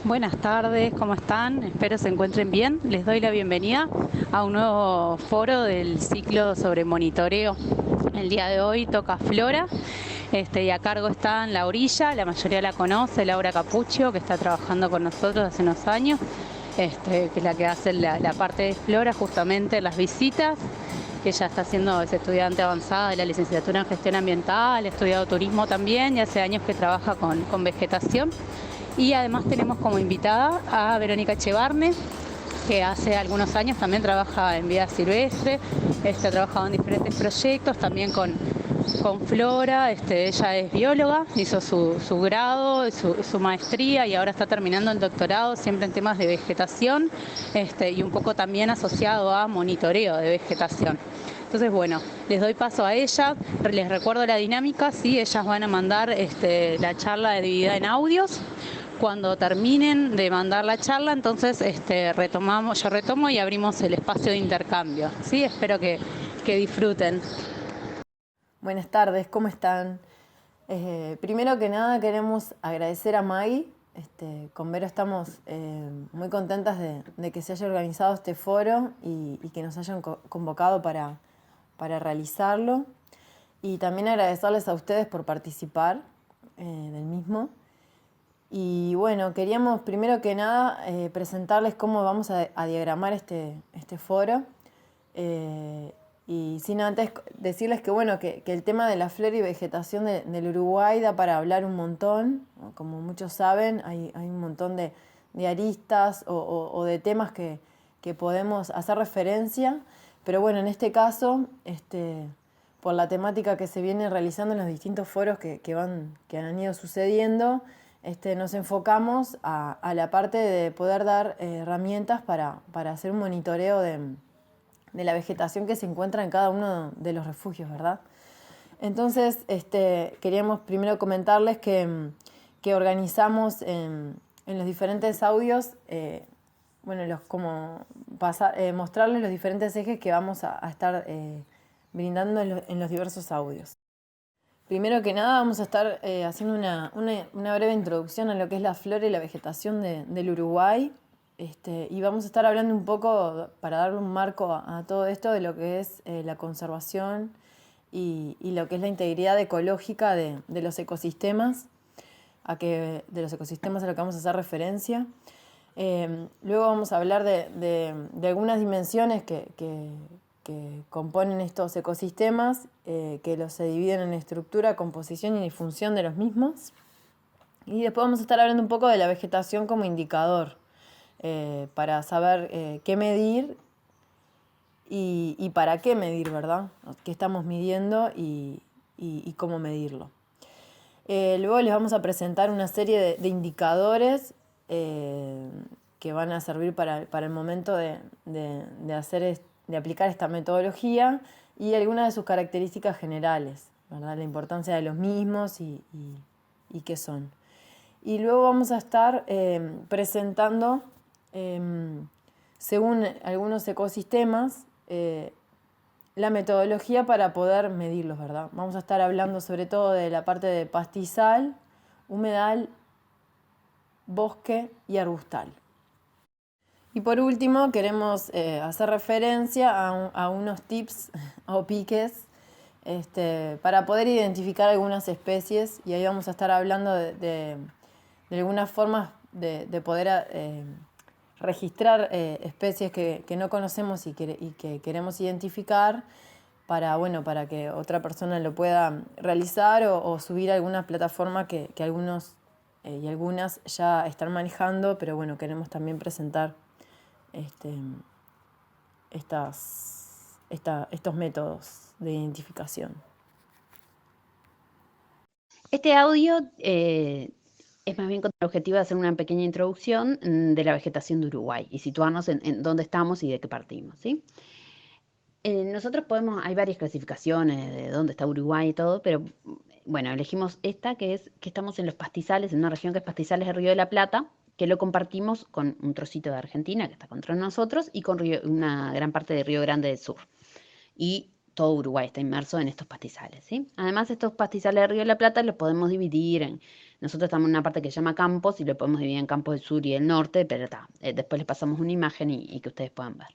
Buenas tardes, ¿cómo están? Espero se encuentren bien. Les doy la bienvenida a un nuevo foro del ciclo sobre monitoreo. El día de hoy toca Flora, y a cargo está en la orilla, la mayoría la conoce, Laura Capuccio, que está trabajando con nosotros hace unos años, que es la que hace la parte de Flora, justamente las visitas, que ella está haciendo, es estudiante avanzada de la licenciatura en gestión ambiental, ha estudiado turismo también y hace años que trabaja con vegetación. Y además tenemos como invitada a Verónica Chevarne, que hace algunos años también trabaja en vida silvestre, ha trabajado en diferentes proyectos, también con Flora. Ella es bióloga, hizo su grado, su maestría y ahora está terminando el doctorado, siempre en temas de vegetación, y un poco también asociado a monitoreo de vegetación. Entonces, bueno, les doy paso a ella, les recuerdo la dinámica, sí, ellas van a mandar la charla dividida en audios. Cuando terminen de mandar la charla, entonces yo retomo y abrimos el espacio de intercambio. ¿Sí? Espero que disfruten. Buenas tardes, ¿cómo están? Primero que nada queremos agradecer a Maggie. Con Vero estamos muy contentas de que se haya organizado este foro y que nos hayan convocado para realizarlo. Y también agradecerles a ustedes por participar del mismo. Y bueno, queríamos primero que nada presentarles cómo vamos a diagramar este foro. Y sin antes decirles que bueno, que el tema de la flora y vegetación del Uruguay da para hablar un montón, ¿no? Como muchos saben, hay un montón de aristas o de temas que podemos hacer referencia, pero bueno, en este caso, por la temática que se viene realizando en los distintos foros que han ido sucediendo, nos enfocamos a la parte de poder dar herramientas para hacer un monitoreo de la vegetación que se encuentra en cada uno de los refugios, ¿verdad? Entonces, queríamos primero comentarles que organizamos en los diferentes audios, mostrarles los diferentes ejes que vamos a estar brindando en los diversos audios. Primero que nada vamos a estar haciendo una breve introducción a lo que es la flora y la vegetación del Uruguay. Y vamos a estar hablando un poco, para darle un marco a todo esto, de lo que es la conservación y lo que es la integridad ecológica de los ecosistemas, de los ecosistemas a lo que vamos a hacer referencia. Luego vamos a hablar de algunas dimensiones que componen estos ecosistemas, que se dividen en estructura, composición y función de los mismos. Y después vamos a estar hablando un poco de la vegetación como indicador, para saber qué medir y para qué medir, ¿verdad? ¿Qué estamos midiendo y cómo medirlo? Luego les vamos a presentar una serie de indicadores que van a servir para el momento de aplicar esta metodología y algunas de sus características generales, ¿verdad? La importancia de los mismos y qué son. Y luego vamos a estar presentando, según algunos ecosistemas, la metodología para poder medirlos, ¿verdad? Vamos a estar hablando sobre todo de la parte de pastizal, humedal, bosque y arbustal. Y por último queremos hacer referencia a unos tips o piques para poder identificar algunas especies, y ahí vamos a estar hablando de algunas formas de poder registrar especies que no conocemos y que queremos identificar para que otra persona lo pueda realizar o subir a alguna plataforma que algunos y algunas ya están manejando, pero bueno, queremos también presentar estos métodos de identificación. Este audio es más bien con el objetivo de hacer una pequeña introducción de la vegetación de Uruguay y situarnos en dónde estamos y de qué partimos, ¿sí? Nosotros hay varias clasificaciones de dónde está Uruguay y todo, pero bueno, elegimos esta que es que estamos en los pastizales, en una región que es Pastizales del Río de la Plata, que lo compartimos con un trocito de Argentina que está contra nosotros y con una gran parte de Río Grande del Sur. Y todo Uruguay está inmerso en estos pastizales, ¿sí? Además, estos pastizales del Río de la Plata los podemos dividir en Nosotros estamos en una parte que se llama campos y lo podemos dividir en campos del sur y el norte, pero después les pasamos una imagen y que ustedes puedan ver.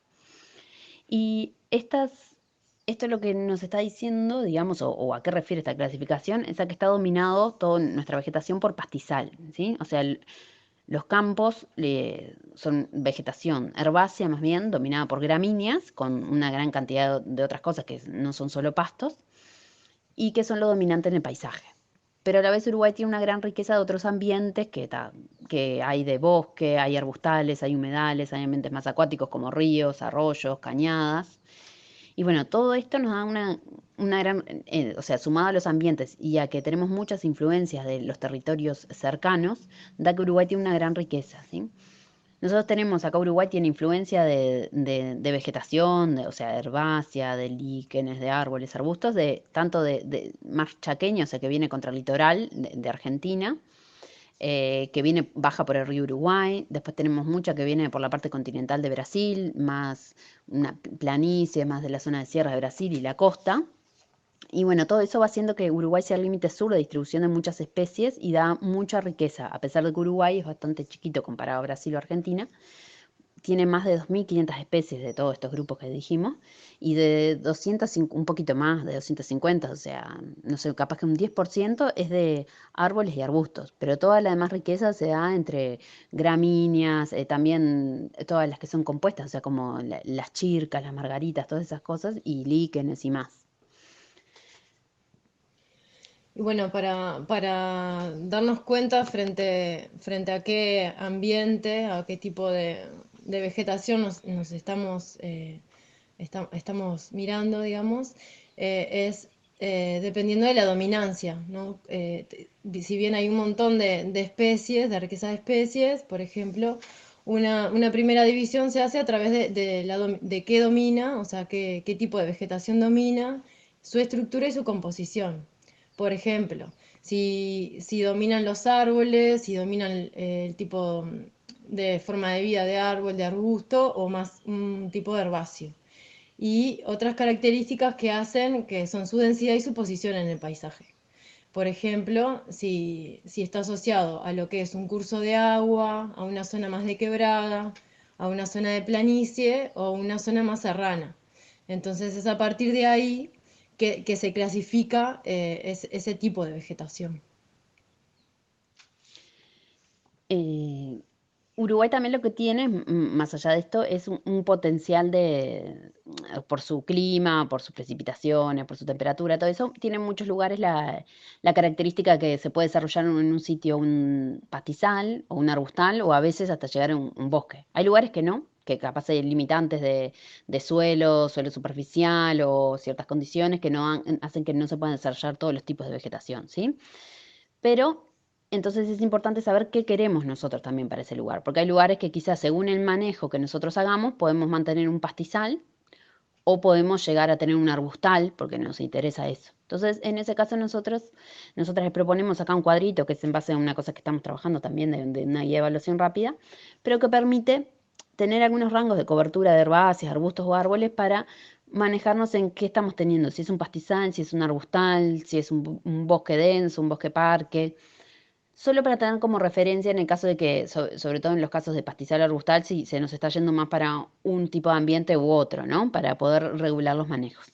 Y esto es lo que nos está diciendo, digamos, o a qué refiere esta clasificación, es a que está dominado toda nuestra vegetación por pastizal, ¿sí? O sea, los campos son vegetación herbácea más bien, dominada por gramíneas, con una gran cantidad de otras cosas que no son solo pastos, y que son lo dominante en el paisaje. Pero a la vez Uruguay tiene una gran riqueza de otros ambientes que hay de bosque, hay arbustales, hay humedales, hay ambientes más acuáticos como ríos, arroyos, cañadas. Y bueno, todo esto nos da una gran, o sea, sumado a los ambientes y a que tenemos muchas influencias de los territorios cercanos, da que Uruguay tiene una gran riqueza, ¿sí? Nosotros tenemos, acá Uruguay tiene influencia de vegetación, o sea, herbácea, de líquenes, de árboles, arbustos, tanto de más chaqueño, o sea, que viene contra el litoral de Argentina, que viene, baja por el río Uruguay. Después tenemos mucha que viene por la parte continental de Brasil, más una planicie, más de la zona de sierra de Brasil y la costa. Y bueno, todo eso va haciendo que Uruguay sea el límite sur de distribución de muchas especies y da mucha riqueza, a pesar de que Uruguay es bastante chiquito comparado a Brasil o Argentina. Tiene más de 2.500 especies de todos estos grupos que dijimos y de 200, un poquito más, de 250, o sea, no sé, capaz que un 10% es de árboles y arbustos, pero toda la demás riqueza se da entre gramíneas, también todas las que son compuestas, o sea, como las chircas, las margaritas, todas esas cosas, y líquenes y más. Y bueno, para darnos cuenta frente a qué ambiente, a qué tipo de vegetación nos estamos, estamos mirando, digamos, es dependiendo de la dominancia, ¿no? Si bien hay un montón de especies, de riqueza de especies, por ejemplo, una primera división se hace a través de qué domina, o sea, qué tipo de vegetación domina, su estructura y su composición. Por ejemplo, si dominan los árboles, si dominan el tipo de forma de vida de árbol, de arbusto o más un tipo de herbáceo. Y otras características que hacen que son su densidad y su posición en el paisaje. Por ejemplo, si está asociado a lo que es un curso de agua, a una zona más de quebrada, a una zona de planicie o una zona más serrana. Entonces es a partir de ahí que se clasifica ese tipo de vegetación. Eh, Uruguay también lo que tiene, más allá de esto, es un potencial por su clima, por sus precipitaciones, por su temperatura, todo eso, tiene en muchos lugares la característica que se puede desarrollar en un sitio un pastizal o un arbustal o a veces hasta llegar a un bosque. Hay lugares que no, que capaz hay limitantes de suelo superficial o ciertas condiciones que no hacen que no se puedan desarrollar todos los tipos de vegetación, ¿sí? Pero entonces es importante saber qué queremos nosotros también para ese lugar, porque hay lugares que quizás según el manejo que nosotros hagamos podemos mantener un pastizal o podemos llegar a tener un arbustal porque nos interesa eso. Entonces, en ese caso nosotras les proponemos acá un cuadrito que es en base a una cosa que estamos trabajando también de una guía de evaluación rápida, pero que permite tener algunos rangos de cobertura de herbáceas, arbustos o árboles para manejarnos en qué estamos teniendo, si es un pastizal, si es un arbustal, si es un bosque denso, un bosque parque, solo para tener como referencia en el caso de que, sobre todo en los casos de pastizal arbustal, si se nos está yendo más para un tipo de ambiente u otro, ¿no? Para poder regular los manejos.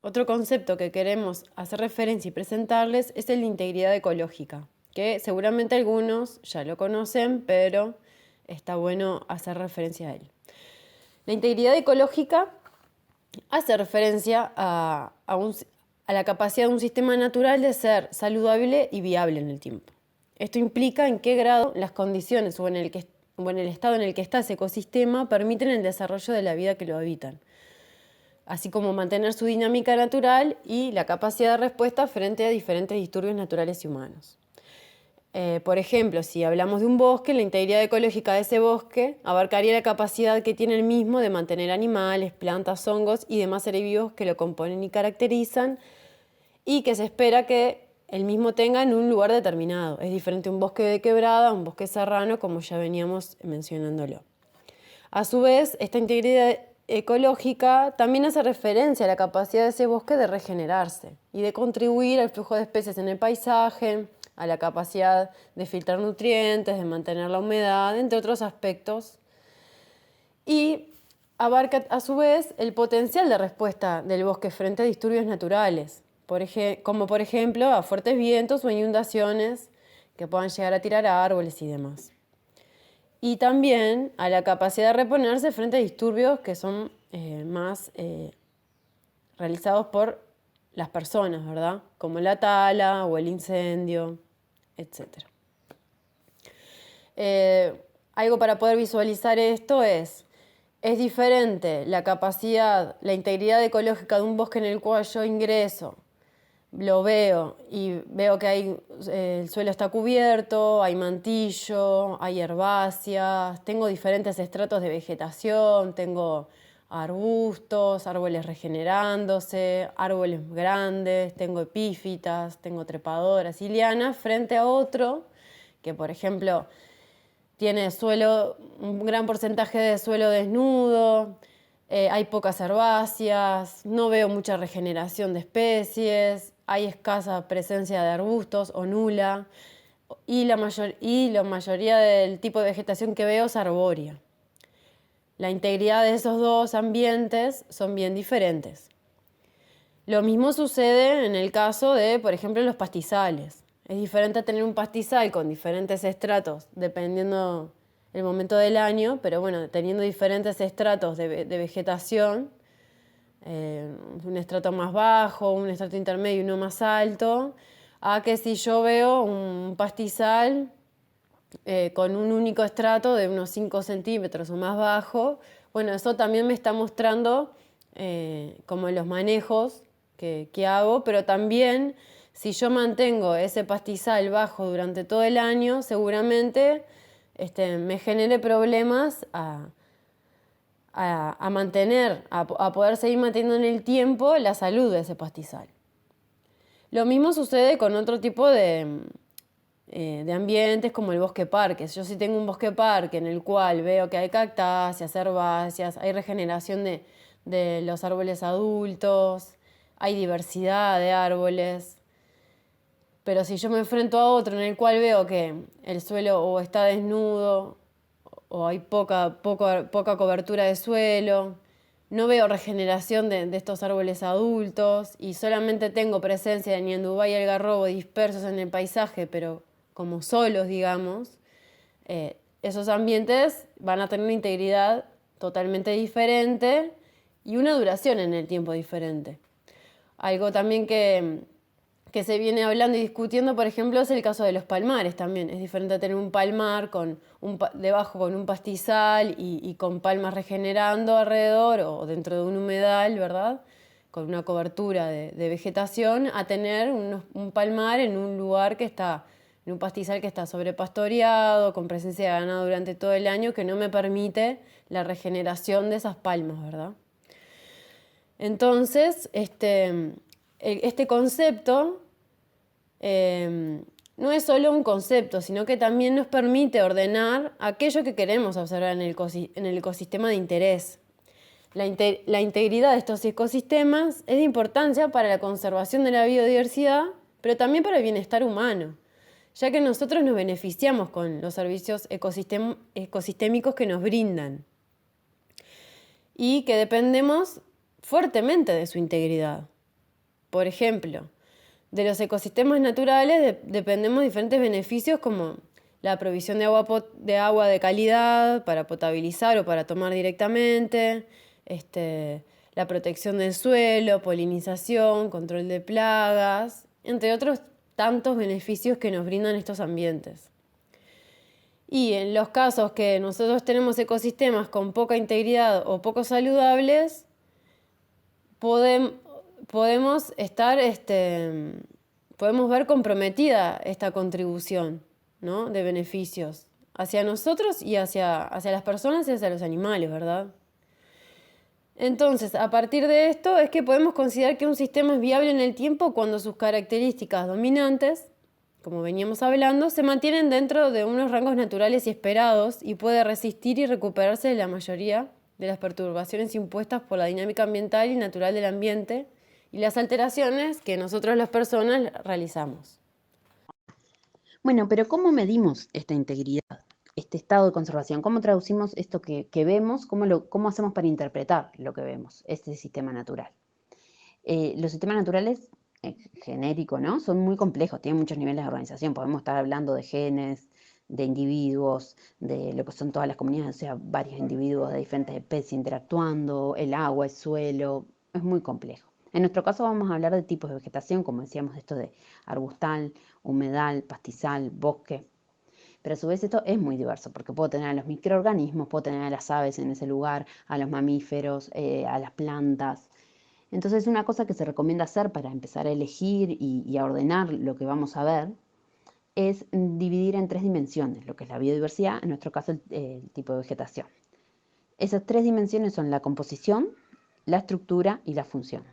Otro concepto que queremos hacer referencia y presentarles es el de integridad ecológica, que seguramente algunos ya lo conocen, pero está bueno hacer referencia a él. La integridad ecológica hace referencia a la capacidad de un sistema natural de ser saludable y viable en el tiempo. Esto implica en qué grado las condiciones o en el estado en el que está ese ecosistema permiten el desarrollo de la vida que lo habitan, así como mantener su dinámica natural y la capacidad de respuesta frente a diferentes disturbios naturales y humanos. Por ejemplo, si hablamos de un bosque, la integridad ecológica de ese bosque abarcaría la capacidad que tiene el mismo de mantener animales, plantas, hongos y demás seres vivos que lo componen y caracterizan y que se espera que el mismo tenga en un lugar determinado. Es diferente un bosque de quebrada a un bosque serrano, como ya veníamos mencionándolo. A su vez, esta integridad ecológica también hace referencia a la capacidad de ese bosque de regenerarse y de contribuir al flujo de especies en el paisaje, a la capacidad de filtrar nutrientes, de mantener la humedad, entre otros aspectos. Y abarca a su vez el potencial de respuesta del bosque frente a disturbios naturales, como por ejemplo a fuertes vientos o inundaciones que puedan llegar a tirar a árboles y demás. Y también a la capacidad de reponerse frente a disturbios que son más realizados por las personas, ¿verdad? Como la tala o el incendio, etc. Algo para poder visualizar esto es diferente la capacidad, la integridad ecológica de un bosque en el cual yo ingreso, lo veo y veo que el suelo está cubierto, hay mantillo, hay herbáceas, tengo diferentes estratos de vegetación, tengo arbustos, árboles regenerándose, árboles grandes, tengo epífitas, tengo trepadoras y lianas, frente a otro que, por ejemplo, tiene un gran porcentaje de suelo desnudo, hay pocas herbáceas, no veo mucha regeneración de especies, hay escasa presencia de arbustos o nula, y la mayoría del tipo de vegetación que veo es arbórea. La integridad de esos dos ambientes son bien diferentes. Lo mismo sucede en el caso de, por ejemplo, los pastizales. Es diferente tener un pastizal con diferentes estratos, dependiendo el momento del año, pero bueno, teniendo diferentes estratos de vegetación, un estrato más bajo, un estrato intermedio y uno más alto, a que si yo veo un pastizal con un único estrato de unos 5 centímetros o más bajo, bueno, eso también me está mostrando como los manejos que hago, pero también si yo mantengo ese pastizal bajo durante todo el año, seguramente me genere problemas a mantener, a poder seguir manteniendo en el tiempo la salud de ese pastizal. Lo mismo sucede con otro tipo de ambientes como el bosque parque. Yo si tengo un bosque parque en el cual veo que hay cactáceas, herbáceas, hay regeneración de los árboles adultos, hay diversidad de árboles, pero si yo me enfrento a otro en el cual veo que el suelo o está desnudo o hay poca cobertura de suelo, no veo regeneración de estos árboles adultos y solamente tengo presencia de ñandubá y algarrobo dispersos en el paisaje, pero como solos, digamos, esos ambientes van a tener una integridad totalmente diferente y una duración en el tiempo diferente. Algo también que se viene hablando y discutiendo, por ejemplo, es el caso de los palmares también. Es diferente tener un palmar debajo con un pastizal y con palmas regenerando alrededor o dentro de un humedal, ¿verdad?, con una cobertura de vegetación, a tener un palmar en un lugar en un pastizal que está sobrepastoreado, con presencia de ganado durante todo el año, que no me permite la regeneración de esas palmas, ¿verdad? Entonces, este concepto no es solo un concepto, sino que también nos permite ordenar aquello que queremos observar en el ecosistema de interés. La integridad de estos ecosistemas es de importancia para la conservación de la biodiversidad, pero también para el bienestar humano, ya que nosotros nos beneficiamos con los servicios ecosistémicos que nos brindan y que dependemos fuertemente de su integridad. Por ejemplo, de los ecosistemas naturales dependemos de diferentes beneficios como la provisión de agua de calidad para potabilizar o para tomar directamente, la protección del suelo, polinización, control de plagas, entre otros tantos beneficios que nos brindan estos ambientes. Y en los casos que nosotros tenemos ecosistemas con poca integridad o poco saludables, podemos ver comprometida esta contribución, ¿no?, de beneficios hacia nosotros y hacia las personas y hacia los animales, ¿verdad? Entonces, a partir de esto es que podemos considerar que un sistema es viable en el tiempo cuando sus características dominantes, como veníamos hablando, se mantienen dentro de unos rangos naturales y esperados y puede resistir y recuperarse de la mayoría de las perturbaciones impuestas por la dinámica ambiental y natural del ambiente y las alteraciones que nosotros las personas realizamos. Bueno, pero ¿cómo medimos esta integridad, este estado de conservación? ¿Cómo traducimos esto que vemos? ¿Cómo hacemos para interpretar lo que vemos, este sistema natural? Los sistemas naturales, genéricos, ¿no? Son muy complejos, tienen muchos niveles de organización. Podemos estar hablando de genes, de individuos, de lo que son todas las comunidades, o sea, varios individuos de diferentes especies interactuando, el agua, el suelo, es muy complejo. En nuestro caso vamos a hablar de tipos de vegetación, como decíamos, esto de arbustal, humedal, pastizal, bosque. Pero a su vez esto es muy diverso, porque puedo tener a los microorganismos, puedo tener a las aves en ese lugar, a los mamíferos, a las plantas. Entonces una cosa que se recomienda hacer para empezar a elegir y a ordenar lo que vamos a ver es dividir en 3 dimensiones, lo que es la biodiversidad, en nuestro caso el tipo de vegetación. Esas 3 dimensiones son la composición, la estructura y la función.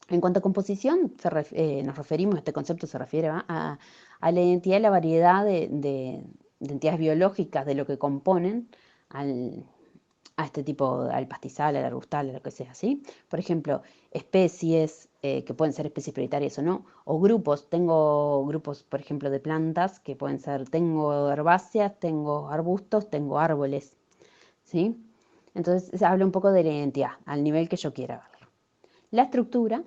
En cuanto a composición, nos referimos, este concepto se refiere a la identidad y la variedad de entidades biológicas de lo que componen a este tipo, al pastizal, al arbustal, a lo que sea, ¿sí? Por ejemplo, especies, que pueden ser especies prioritarias o no, o grupos. Tengo grupos, por ejemplo, de plantas que pueden ser, tengo herbáceas, tengo arbustos, tengo árboles, ¿sí? Entonces se habla un poco de la identidad, al nivel que yo quiera verlo. La estructura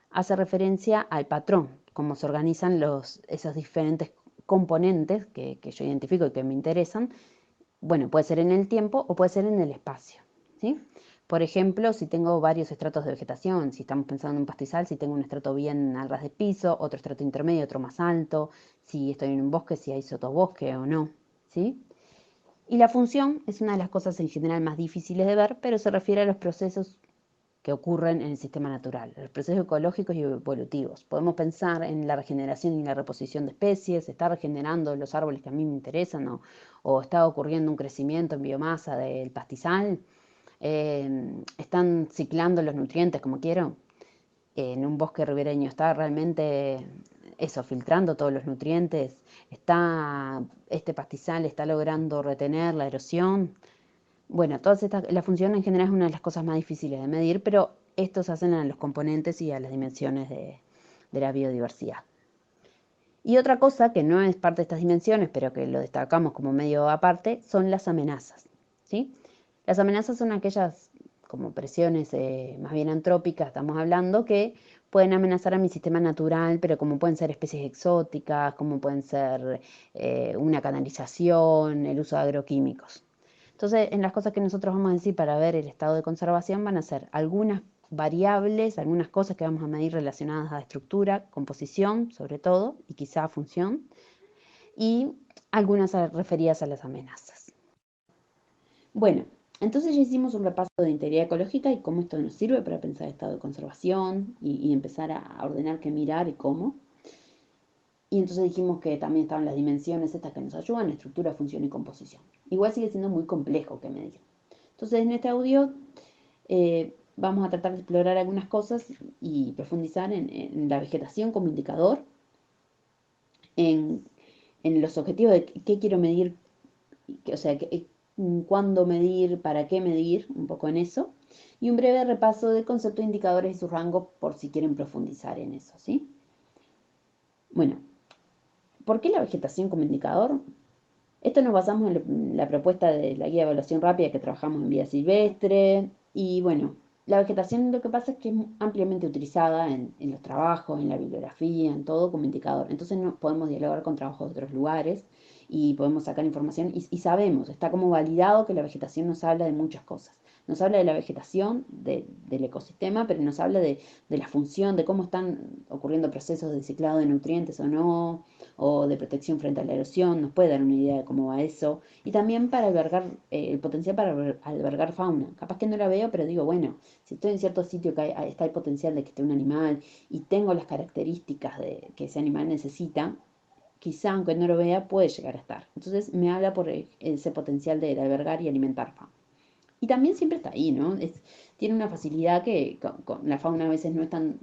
hace referencia al patrón, cómo se organizan esos diferentes componentes que yo identifico y que me interesan. Bueno, puede ser en el tiempo o puede ser en el espacio, ¿sí? Por ejemplo, si tengo varios estratos de vegetación, si estamos pensando en un pastizal, si tengo un estrato bien al ras de piso, otro estrato intermedio, otro más alto, si estoy en un bosque, si hay sotobosque o no, ¿sí? Y la función es una de las cosas en general más difíciles de ver, pero se refiere a los procesos que ocurren en el sistema natural, los procesos ecológicos y evolutivos. Podemos pensar en la regeneración y la reposición de especies, está regenerando los árboles que a mí me interesan o está ocurriendo un crecimiento en biomasa del pastizal, están ciclando los nutrientes como quiero. En un bosque ribereño está realmente eso, filtrando todos los nutrientes, este pastizal está logrando retener la erosión. Bueno, la función en general es una de las cosas más difíciles de medir, pero estos hacen a los componentes y a las dimensiones de la biodiversidad. Y otra cosa que no es parte de estas dimensiones, pero que lo destacamos como medio aparte, son las amenazas, ¿sí? Las amenazas son aquellas como presiones más bien antrópicas, estamos hablando, que pueden amenazar a mi sistema natural, pero como pueden ser especies exóticas, como pueden ser una canalización, el uso de agroquímicos. Entonces, en las cosas que nosotros vamos a decir para ver el estado de conservación van a ser algunas variables, algunas cosas que vamos a medir relacionadas a estructura, composición, sobre todo, y quizá a función, y algunas referidas a las amenazas. Bueno, entonces ya hicimos un repaso de integridad ecológica y cómo esto nos sirve para pensar el estado de conservación y empezar a ordenar qué mirar y cómo. Y entonces dijimos que también estaban las dimensiones estas que nos ayudan, estructura, función y composición. Igual sigue siendo muy complejo que medir. Entonces en este audio vamos a tratar de explorar algunas cosas y profundizar en la vegetación como indicador, en, en los objetivos de qué quiero medir, o sea, cuándo medir, para qué medir, un poco en eso, y un breve repaso del concepto de indicadores y su rango por si quieren profundizar en eso, ¿sí? Bueno, ¿por qué la vegetación como indicador? Esto nos basamos en la propuesta de la guía de evaluación rápida que trabajamos en vida silvestre. Y bueno, la vegetación lo que pasa es que es ampliamente utilizada en los trabajos, en la bibliografía, en todo como indicador. Entonces no podemos dialogar con trabajos de otros lugares y podemos sacar información y sabemos, está como validado que la vegetación nos habla de muchas cosas. Nos habla de la vegetación, del ecosistema, pero nos habla de la función, de cómo están ocurriendo procesos de ciclado de nutrientes o no, o de protección frente a la erosión, nos puede dar una idea de cómo va eso, y también para albergar, el potencial para albergar fauna. Capaz que no la veo, pero digo, bueno, si estoy en cierto sitio que está el potencial de que esté un animal y tengo las características que ese animal necesita, quizá aunque no lo vea, puede llegar a estar. Entonces me habla por ese potencial de albergar y alimentar fauna. Y también siempre está ahí, ¿no? Tiene una facilidad que con la fauna a veces no es tan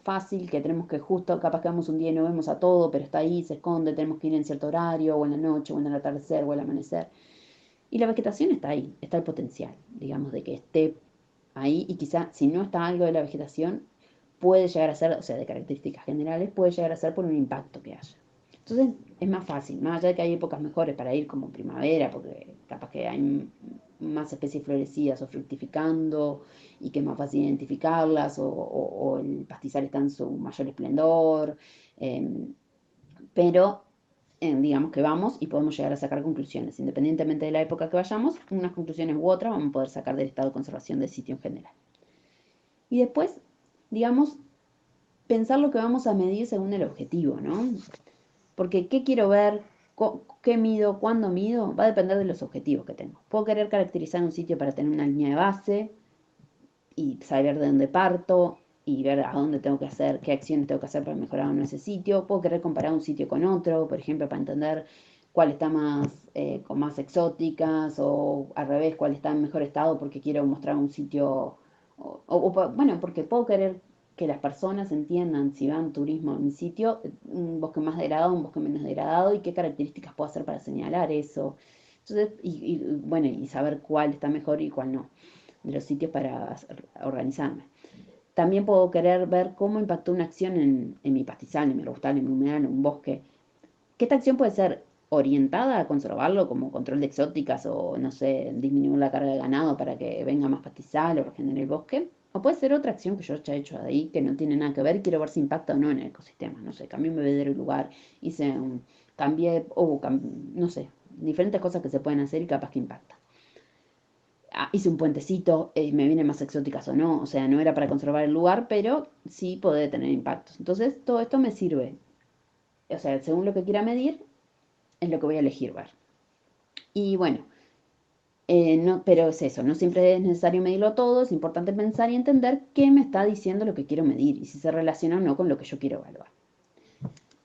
fácil, que tenemos que justo, capaz que vamos un día y no vemos a todo, pero está ahí, se esconde, tenemos que ir en cierto horario, o en la noche, o en el atardecer, o el amanecer. Y la vegetación está ahí, está el potencial, digamos, de que esté ahí, y quizá si no está algo de la vegetación, puede llegar a ser, o sea, de características generales, puede llegar a ser por un impacto que haya. Entonces es más fácil, más allá de que hay épocas mejores para ir como primavera, porque capaz que hay más especies florecidas o fructificando y que es más fácil identificarlas, o el pastizal está en su mayor esplendor, eh, pero digamos que vamos y podemos llegar a sacar conclusiones, independientemente de la época que vayamos, unas conclusiones u otras vamos a poder sacar del estado de conservación del sitio en general. Y después, digamos, pensar lo que vamos a medir según el objetivo, ¿no? Porque qué quiero ver, qué mido, cuándo mido, va a depender de los objetivos que tengo. Puedo querer caracterizar un sitio para tener una línea de base y saber de dónde parto y ver a dónde tengo que hacer, qué acciones tengo que hacer para mejorar en ese sitio. Puedo querer comparar un sitio con otro, por ejemplo, para entender cuál está más, con más exóticas, o al revés, cuál está en mejor estado porque quiero mostrar un sitio, bueno, porque puedo querer que las personas entiendan si van turismo a mi sitio, un bosque más degradado, un bosque menos degradado, y qué características puedo hacer para señalar eso. Entonces, bueno, y saber cuál está mejor y cuál no, de los sitios para organizarme. También puedo querer ver cómo impactó una acción en mi pastizal, en mi arbustal, en mi humedal, en un bosque. Que esta acción puede ser orientada a conservarlo, como control de exóticas, o no sé, disminuir la carga de ganado para que venga más pastizal o regenere el bosque. O puede ser otra acción que yo ya he hecho ahí, que no tiene nada que ver, y quiero ver si impacta o no en el ecosistema. No sé, cambié un bebedero de lugar, hice cambié, no sé, diferentes cosas que se pueden hacer y capaz que impacta. Hice un puentecito, me vienen más exóticas o no, o sea, no era para conservar el lugar, pero sí puede tener impactos. Entonces, todo esto me sirve, o sea, según lo que quiera medir, es lo que voy a elegir ver. Y bueno, no, pero es eso, no siempre es necesario medirlo todo, es importante pensar y entender qué me está diciendo lo que quiero medir y si se relaciona o no con lo que yo quiero evaluar.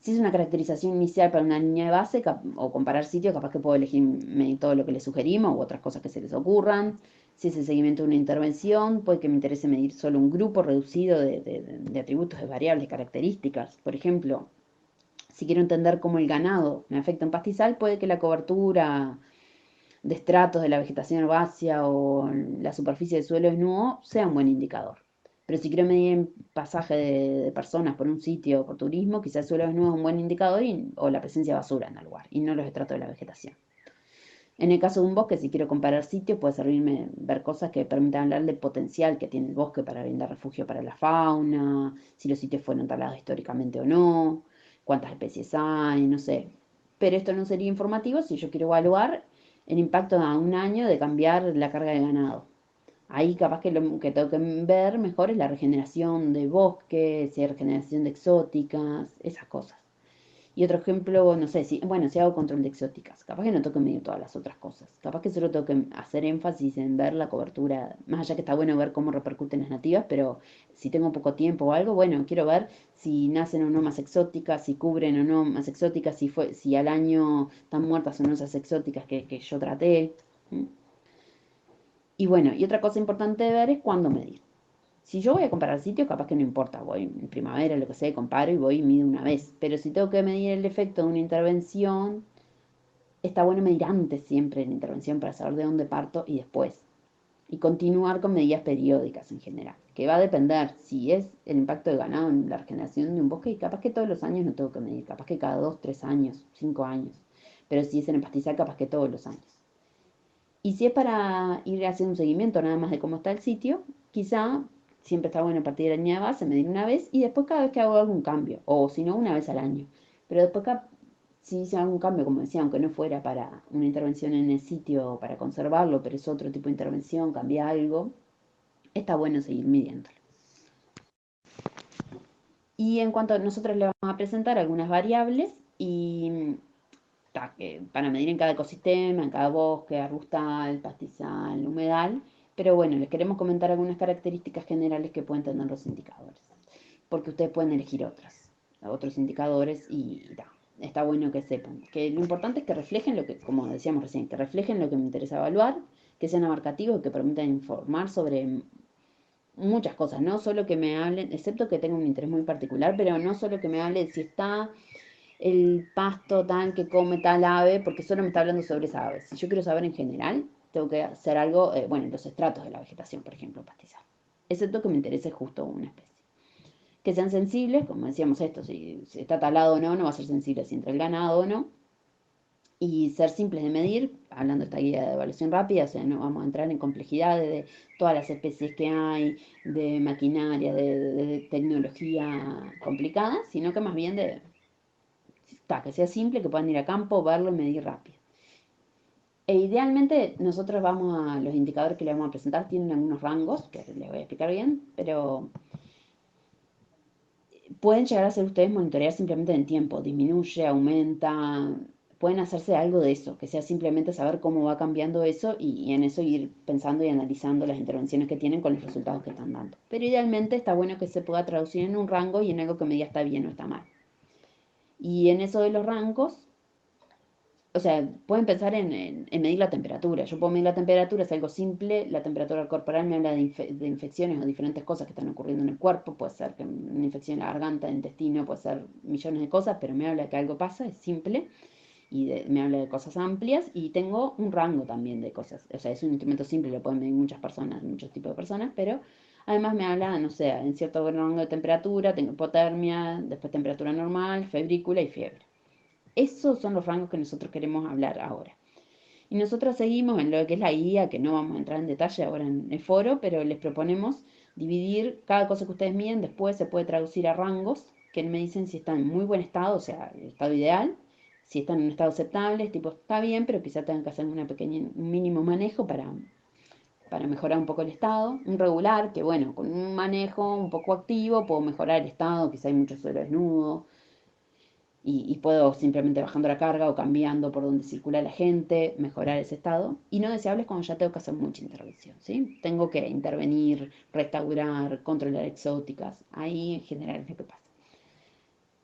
Si es una caracterización inicial para una línea de base o comparar sitios, capaz que puedo elegir medir todo lo que les sugerimos u otras cosas que se les ocurran. Si es el seguimiento de una intervención, puede que me interese medir solo un grupo reducido de atributos, de variables, de características. Por ejemplo, si quiero entender cómo el ganado me afecta en pastizal, puede que la cobertura de estratos de la vegetación herbácea o la superficie del suelo desnudo sea un buen indicador. Pero si quiero medir el pasaje de personas por un sitio, por turismo, quizás el suelo desnudo es un buen indicador, o la presencia de basura en el lugar, y no los estratos de la vegetación. En el caso de un bosque, si quiero comparar sitios, puede servirme ver cosas que permitan hablar del potencial que tiene el bosque para brindar refugio para la fauna, si los sitios fueron talados históricamente o no, cuántas especies hay, no sé. Pero esto no sería informativo si yo quiero evaluar el impacto a un año de cambiar la carga de ganado. Ahí capaz que lo que tengo que ver mejor es la regeneración de bosques, si hay regeneración de exóticas, esas cosas. Y otro ejemplo, no sé, si hago control de exóticas, capaz que no tengo que medir todas las otras cosas. Capaz que solo tengo que hacer énfasis en ver la cobertura, más allá que está bueno ver cómo repercuten las nativas, pero si tengo poco tiempo o algo, bueno, quiero ver si nacen o no más exóticas, si cubren o no más exóticas, si al año están muertas o no esas exóticas que yo traté. Y bueno, y otra cosa importante de ver es cuándo medir. Si yo voy a comparar sitios, capaz que no importa, voy en primavera, lo que sea, comparo y voy y mido una vez. Pero si tengo que medir el efecto de una intervención, está bueno medir antes siempre la intervención para saber de dónde parto y después. Y continuar con medidas periódicas en general, que va a depender si es el impacto de ganado en la regeneración de un bosque, y capaz que todos los años no tengo que medir, capaz que cada 2, 3 años, 5 años. Pero si es en el pastizal, capaz que todos los años. Y si es para ir haciendo un seguimiento nada más de cómo está el sitio, quizá siempre está bueno partir de la línea de base, medir una vez y después cada vez que hago algún cambio, o si no, una vez al año. Pero después si hice algún cambio, como decía, aunque no fuera para una intervención en el sitio para conservarlo, pero es otro tipo de intervención, cambia algo, está bueno seguir midiéndolo. Y en cuanto a nosotros le vamos a presentar algunas variables y para medir en cada ecosistema, en cada bosque, arbustal, pastizal, humedal, pero bueno, les queremos comentar algunas características generales que pueden tener los indicadores, porque ustedes pueden elegir otros indicadores y está bueno que sepan, que lo importante es que reflejen lo que, como decíamos recién, que reflejen lo que me interesa evaluar, que sean abarcativos y que permitan informar sobre muchas cosas, no solo que me hablen, excepto que tengan un interés muy particular, pero no solo que me hablen si está el pasto tal que come tal ave, porque solo me está hablando sobre esa ave. Si yo quiero saber en general, tengo que hacer algo, bueno, en los estratos de la vegetación, por ejemplo, pastizal. Excepto que me interese justo una especie. que sean sensibles, como decíamos esto, si está talado o no, no va a ser sensible si entra el ganado o no, y ser simples de medir, hablando de esta guía de evaluación rápida, o sea, no vamos a entrar en complejidades de todas las especies que hay, de maquinaria, de tecnología complicada, sino que más bien que sea simple, que puedan ir a campo, verlo y medir rápido. E idealmente nosotros los indicadores que le vamos a presentar tienen algunos rangos, que les voy a explicar bien, pero pueden llegar a ser ustedes monitorear simplemente en tiempo, disminuye, aumenta, pueden hacerse algo de eso, que sea simplemente saber cómo va cambiando eso y en eso ir pensando y analizando las intervenciones que tienen con los resultados que están dando. Pero idealmente está bueno que se pueda traducir en un rango y en algo que me diga está bien o está mal. Y en eso de los rangos, o sea, pueden pensar en medir la temperatura. Yo puedo medir la temperatura, es algo simple. La temperatura corporal me habla de infecciones o diferentes cosas que están ocurriendo en el cuerpo. Puede ser que una infección en la garganta, el intestino, puede ser millones de cosas, pero me habla de que algo pasa, es simple. Y me habla de cosas amplias. Y tengo un rango también de cosas. O sea, es un instrumento simple, lo pueden medir muchas personas, muchos tipos de personas, pero además me habla, no sé, en cierto rango de temperatura, tengo hipotermia, después temperatura normal, febrícula y fiebre. Esos son los rangos que nosotros queremos hablar ahora. Y nosotros seguimos en lo que es la guía, que no vamos a entrar en detalle ahora en el foro, pero les proponemos dividir cada cosa que ustedes miden, después se puede traducir a rangos, que me dicen si están en muy buen estado, o sea, el estado ideal, si están en un estado aceptable, tipo está bien, pero quizá tengan que hacer un mínimo manejo para mejorar un poco el estado. Un regular, que bueno, con un manejo un poco activo puedo mejorar el estado, quizá hay mucho suelo desnudo, y puedo simplemente bajando la carga o cambiando por donde circula la gente, mejorar ese estado. Y no deseable es cuando ya tengo que hacer mucha intervención, ¿sí? Tengo que intervenir, restaurar, controlar exóticas. Ahí en general es lo que pasa.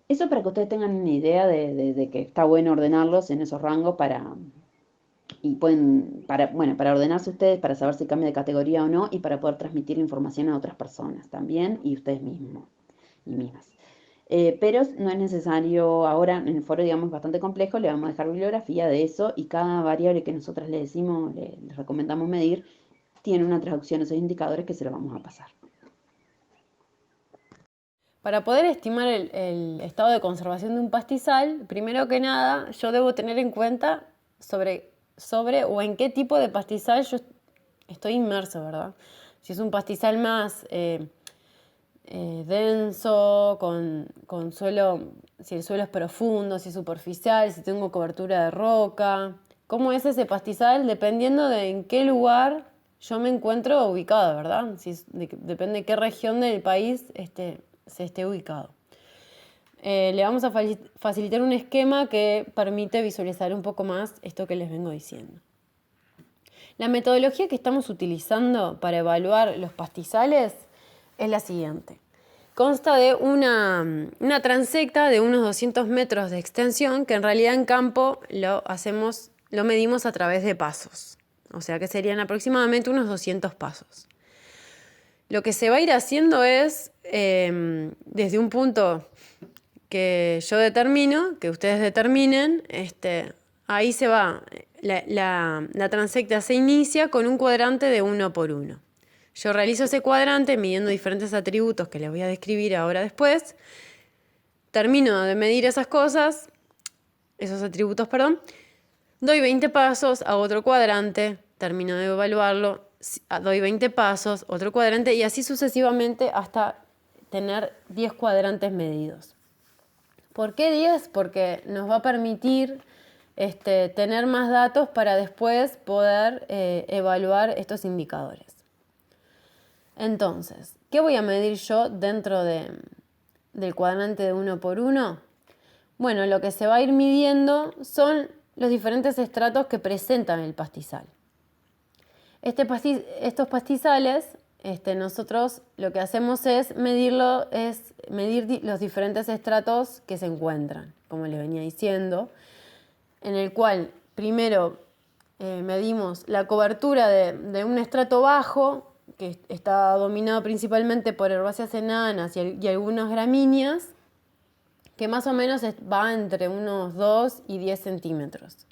Eso para que ustedes tengan una idea de que está bueno ordenarlos en esos rangos para ordenarse ustedes, para saber si cambia de categoría o no y para poder transmitir información a otras personas también y ustedes mismos y mismas. Pero no es necesario, ahora en el foro digamos bastante complejo, le vamos a dejar bibliografía de eso y cada variable que nosotras le decimos, les recomendamos medir, tiene una traducción a esos indicadores que se lo vamos a pasar. Para poder estimar el estado de conservación de un pastizal, primero que nada, yo debo tener en cuenta sobre o en qué tipo de pastizal yo estoy inmerso, ¿verdad? Si es un pastizal más denso, con suelo, si el suelo es profundo, si es superficial, si tengo cobertura de roca. ¿Cómo es ese pastizal? Dependiendo de en qué lugar yo me encuentro ubicado, ¿verdad? Depende de qué región del país se esté ubicado. Le vamos a facilitar un esquema que permite visualizar un poco más esto que les vengo diciendo. La metodología que estamos utilizando para evaluar los pastizales es la siguiente. Consta de una transecta de unos 200 metros de extensión que en realidad en campo lo medimos a través de pasos. O sea que serían aproximadamente unos 200 pasos. Lo que se va a ir haciendo es, desde un punto que yo determino, que ustedes determinen, ahí se va, la transecta se inicia con un cuadrante de 1 por 1. Yo realizo ese cuadrante midiendo diferentes atributos que les voy a describir ahora después. Termino de medir esos atributos, doy 20 pasos, hago otro cuadrante, termino de evaluarlo, doy 20 pasos, otro cuadrante y así sucesivamente hasta tener 10 cuadrantes medidos. ¿Por qué 10? Porque nos va a permitir tener más datos para después poder evaluar estos indicadores. Entonces, ¿qué voy a medir yo dentro del cuadrante de 1 por 1? Bueno, lo que se va a ir midiendo son los diferentes estratos que presentan el pastizal. Estos pastizales, nosotros lo que hacemos es medir los diferentes estratos que se encuentran, como les venía diciendo, en el cual primero medimos la cobertura de un estrato bajo, que está dominado principalmente por herbáceas enanas y algunas gramíneas, que más o menos va entre unos 2 y 10 centímetros.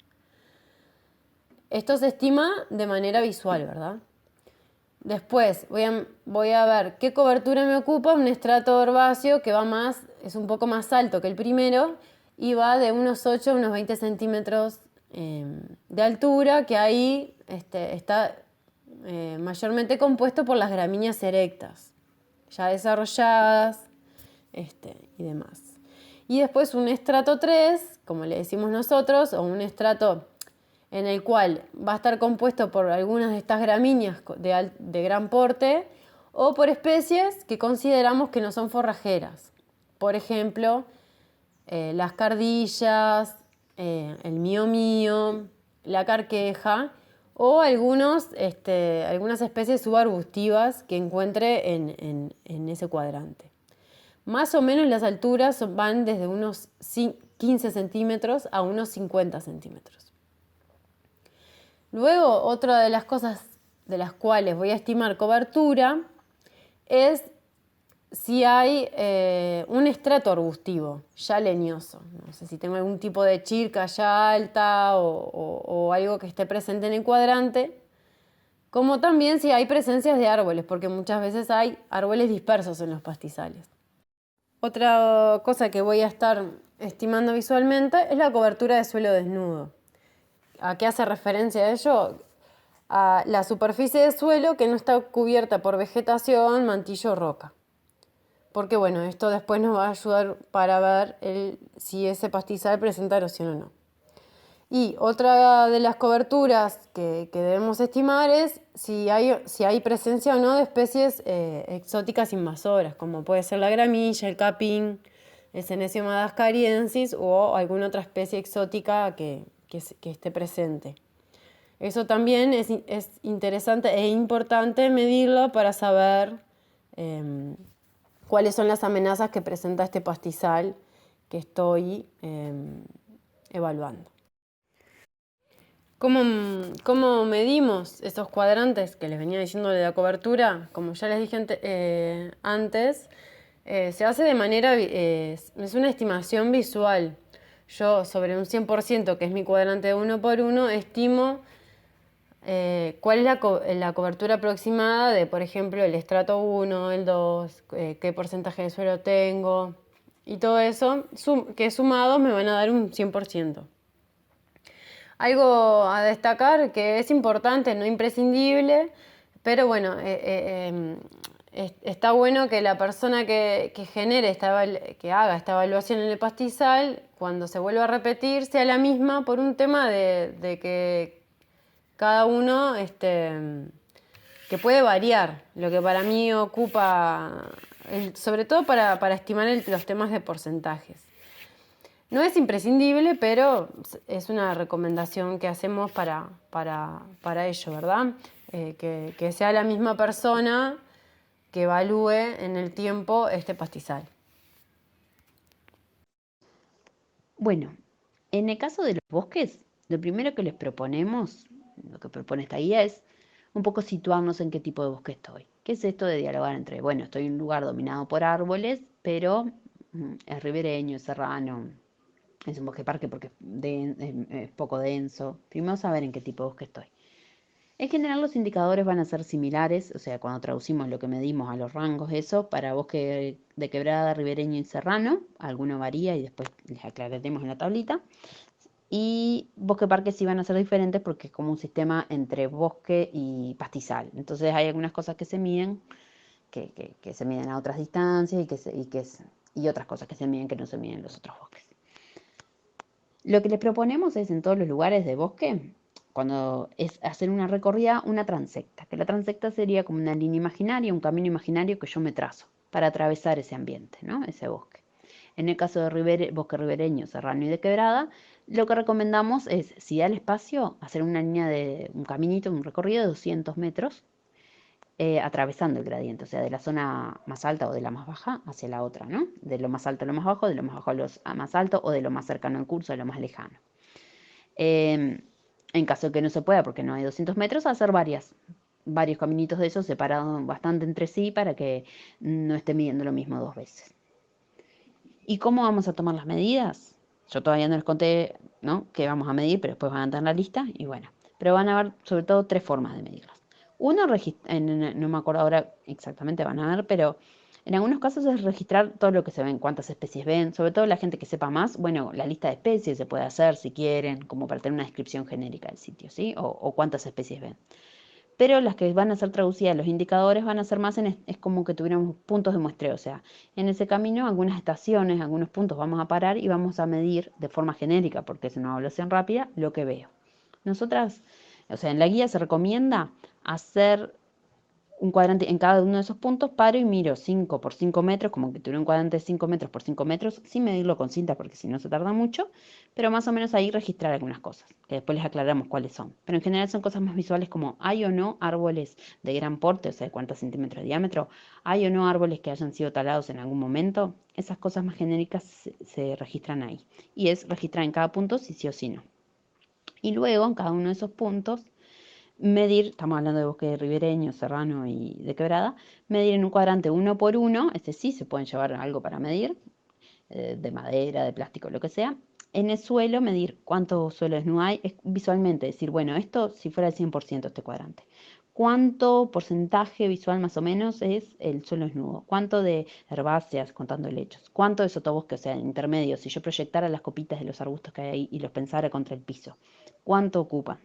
Esto se estima de manera visual, ¿verdad? Después voy a ver qué cobertura me ocupa un estrato herbáceo que es un poco más alto que el primero y va de unos 8 a unos 20 centímetros de altura, que ahí está mayormente compuesto por las gramíneas erectas, ya desarrolladas y demás. Y después un estrato 3, como le decimos nosotros, o un estrato en el cual va a estar compuesto por algunas de estas gramíneas de gran porte o por especies que consideramos que no son forrajeras. Por ejemplo, las cardillas, el mío, la carqueja o algunas especies subarbustivas que encuentre en ese cuadrante. Más o menos las alturas van desde unos 15 centímetros a unos 50 centímetros. Luego, otra de las cosas de las cuales voy a estimar cobertura es si hay un estrato arbustivo ya leñoso. No sé si tengo algún tipo de chirca ya alta o algo que esté presente en el cuadrante. Como también si hay presencias de árboles, porque muchas veces hay árboles dispersos en los pastizales. Otra cosa que voy a estar estimando visualmente es la cobertura de suelo desnudo. ¿A qué hace referencia ello? A la superficie de suelo que no está cubierta por vegetación, mantillo o roca. Porque bueno, esto después nos va a ayudar para ver si ese pastizal presenta erosión o no. Y otra de las coberturas que debemos estimar es si hay presencia o no de especies exóticas invasoras, como puede ser la gramilla, el capín, el Senecio madagascariensis o alguna otra especie exótica que esté presente. Eso también es interesante e importante medirlo para saber cuáles son las amenazas que presenta este pastizal que estoy evaluando. ¿Cómo medimos esos cuadrantes que les venía diciendo de la cobertura? Como ya les dije antes, se hace de manera, es una estimación visual. Yo sobre un 100%, que es mi cuadrante de 1 por 1, estimo cuál es la cobertura aproximada de, por ejemplo, el estrato 1, el 2, qué porcentaje de suelo tengo, y todo eso, que sumados me van a dar un 100%. Algo a destacar que es importante, no imprescindible, pero bueno, está bueno que la persona que haga esta evaluación en el pastizal, cuando se vuelva a repetir, sea la misma por un tema de que cada uno, que puede variar, lo que para mí ocupa, sobre todo para estimar los temas de porcentajes. No es imprescindible, pero es una recomendación que hacemos para ello, ¿verdad? Que sea la misma persona que evalúe en el tiempo este pastizal. Bueno, en el caso de los bosques, lo primero que les proponemos, lo que propone esta guía es un poco situarnos en qué tipo de bosque estoy. ¿Qué es esto de dialogar entre, bueno, estoy en un lugar dominado por árboles, pero es ribereño, es serrano, es un bosque parque porque es poco denso? Primero saber en qué tipo de bosque estoy. En general los indicadores van a ser similares, o sea, cuando traducimos lo que medimos a los rangos, eso, para bosque de quebrada, ribereño y serrano, alguno varía y después les aclararemos en la tablita. Y bosque parque sí van a ser diferentes porque es como un sistema entre bosque y pastizal. Entonces hay algunas cosas que se miden, que se miden a otras distancias y otras cosas que se miden que no se miden en los otros bosques. Lo que les proponemos es en todos los lugares de bosque, cuando es hacer una recorrida, una transecta, que la transecta sería como una línea imaginaria, un camino imaginario que yo me trazo para atravesar ese ambiente, ¿no? Ese bosque. En el caso de bosque ribereño, serrano y de quebrada, lo que recomendamos es, si da el espacio, hacer una línea un caminito, un recorrido de 200 metros, atravesando el gradiente, o sea, de la zona más alta o de la más baja hacia la otra, ¿no? De lo más alto a lo más bajo, de lo más bajo a lo más alto o de lo más cercano al curso a lo más lejano. En caso de que no se pueda, porque no hay 200 metros, hacer varios caminitos de esos separados bastante entre sí para que no esté midiendo lo mismo dos veces. ¿Y cómo vamos a tomar las medidas? Yo todavía no les conté, ¿no?, qué vamos a medir, pero después van a tener la lista y bueno. Pero van a haber sobre todo 3 formas de medirlas. Uno, no me acuerdo ahora exactamente, van a ver, pero en algunos casos es registrar todo lo que se ven, cuántas especies ven, sobre todo la gente que sepa más, bueno, la lista de especies se puede hacer si quieren, como para tener una descripción genérica del sitio, ¿sí? O cuántas especies ven. Pero las que van a ser traducidas, los indicadores van a ser más, es como que tuviéramos puntos de muestreo, o sea, en ese camino algunas estaciones, algunos puntos vamos a parar y vamos a medir de forma genérica, porque es una evaluación rápida, lo que veo. Nosotras, o sea, en la guía se recomienda hacer un cuadrante en cada uno de esos puntos, paro y miro 5 por 5 metros, como que tuviera un cuadrante de 5 metros por 5 metros, sin medirlo con cinta porque si no se tarda mucho, pero más o menos ahí registrar algunas cosas, que después les aclaramos cuáles son. Pero en general son cosas más visuales como hay o no árboles de gran porte, o sea, de cuántos centímetros de diámetro, hay o no árboles que hayan sido talados en algún momento, esas cosas más genéricas se registran ahí. Y es registrar en cada punto si sí o si no. Y luego en cada uno de esos puntos medir, estamos hablando de bosque ribereño, serrano y de quebrada, medir en un cuadrante 1 por 1, este sí se pueden llevar algo para medir, de madera, de plástico, lo que sea. En el suelo, medir cuánto suelo desnudo hay, es visualmente decir, bueno, esto si fuera el 100% este cuadrante. ¿Cuánto porcentaje visual más o menos es el suelo desnudo? ¿Cuánto de herbáceas, contando helechos? ¿Cuánto de sotobosque, o sea, intermedio? Si yo proyectara las copitas de los arbustos que hay ahí y los pensara contra el piso, ¿cuánto ocupa?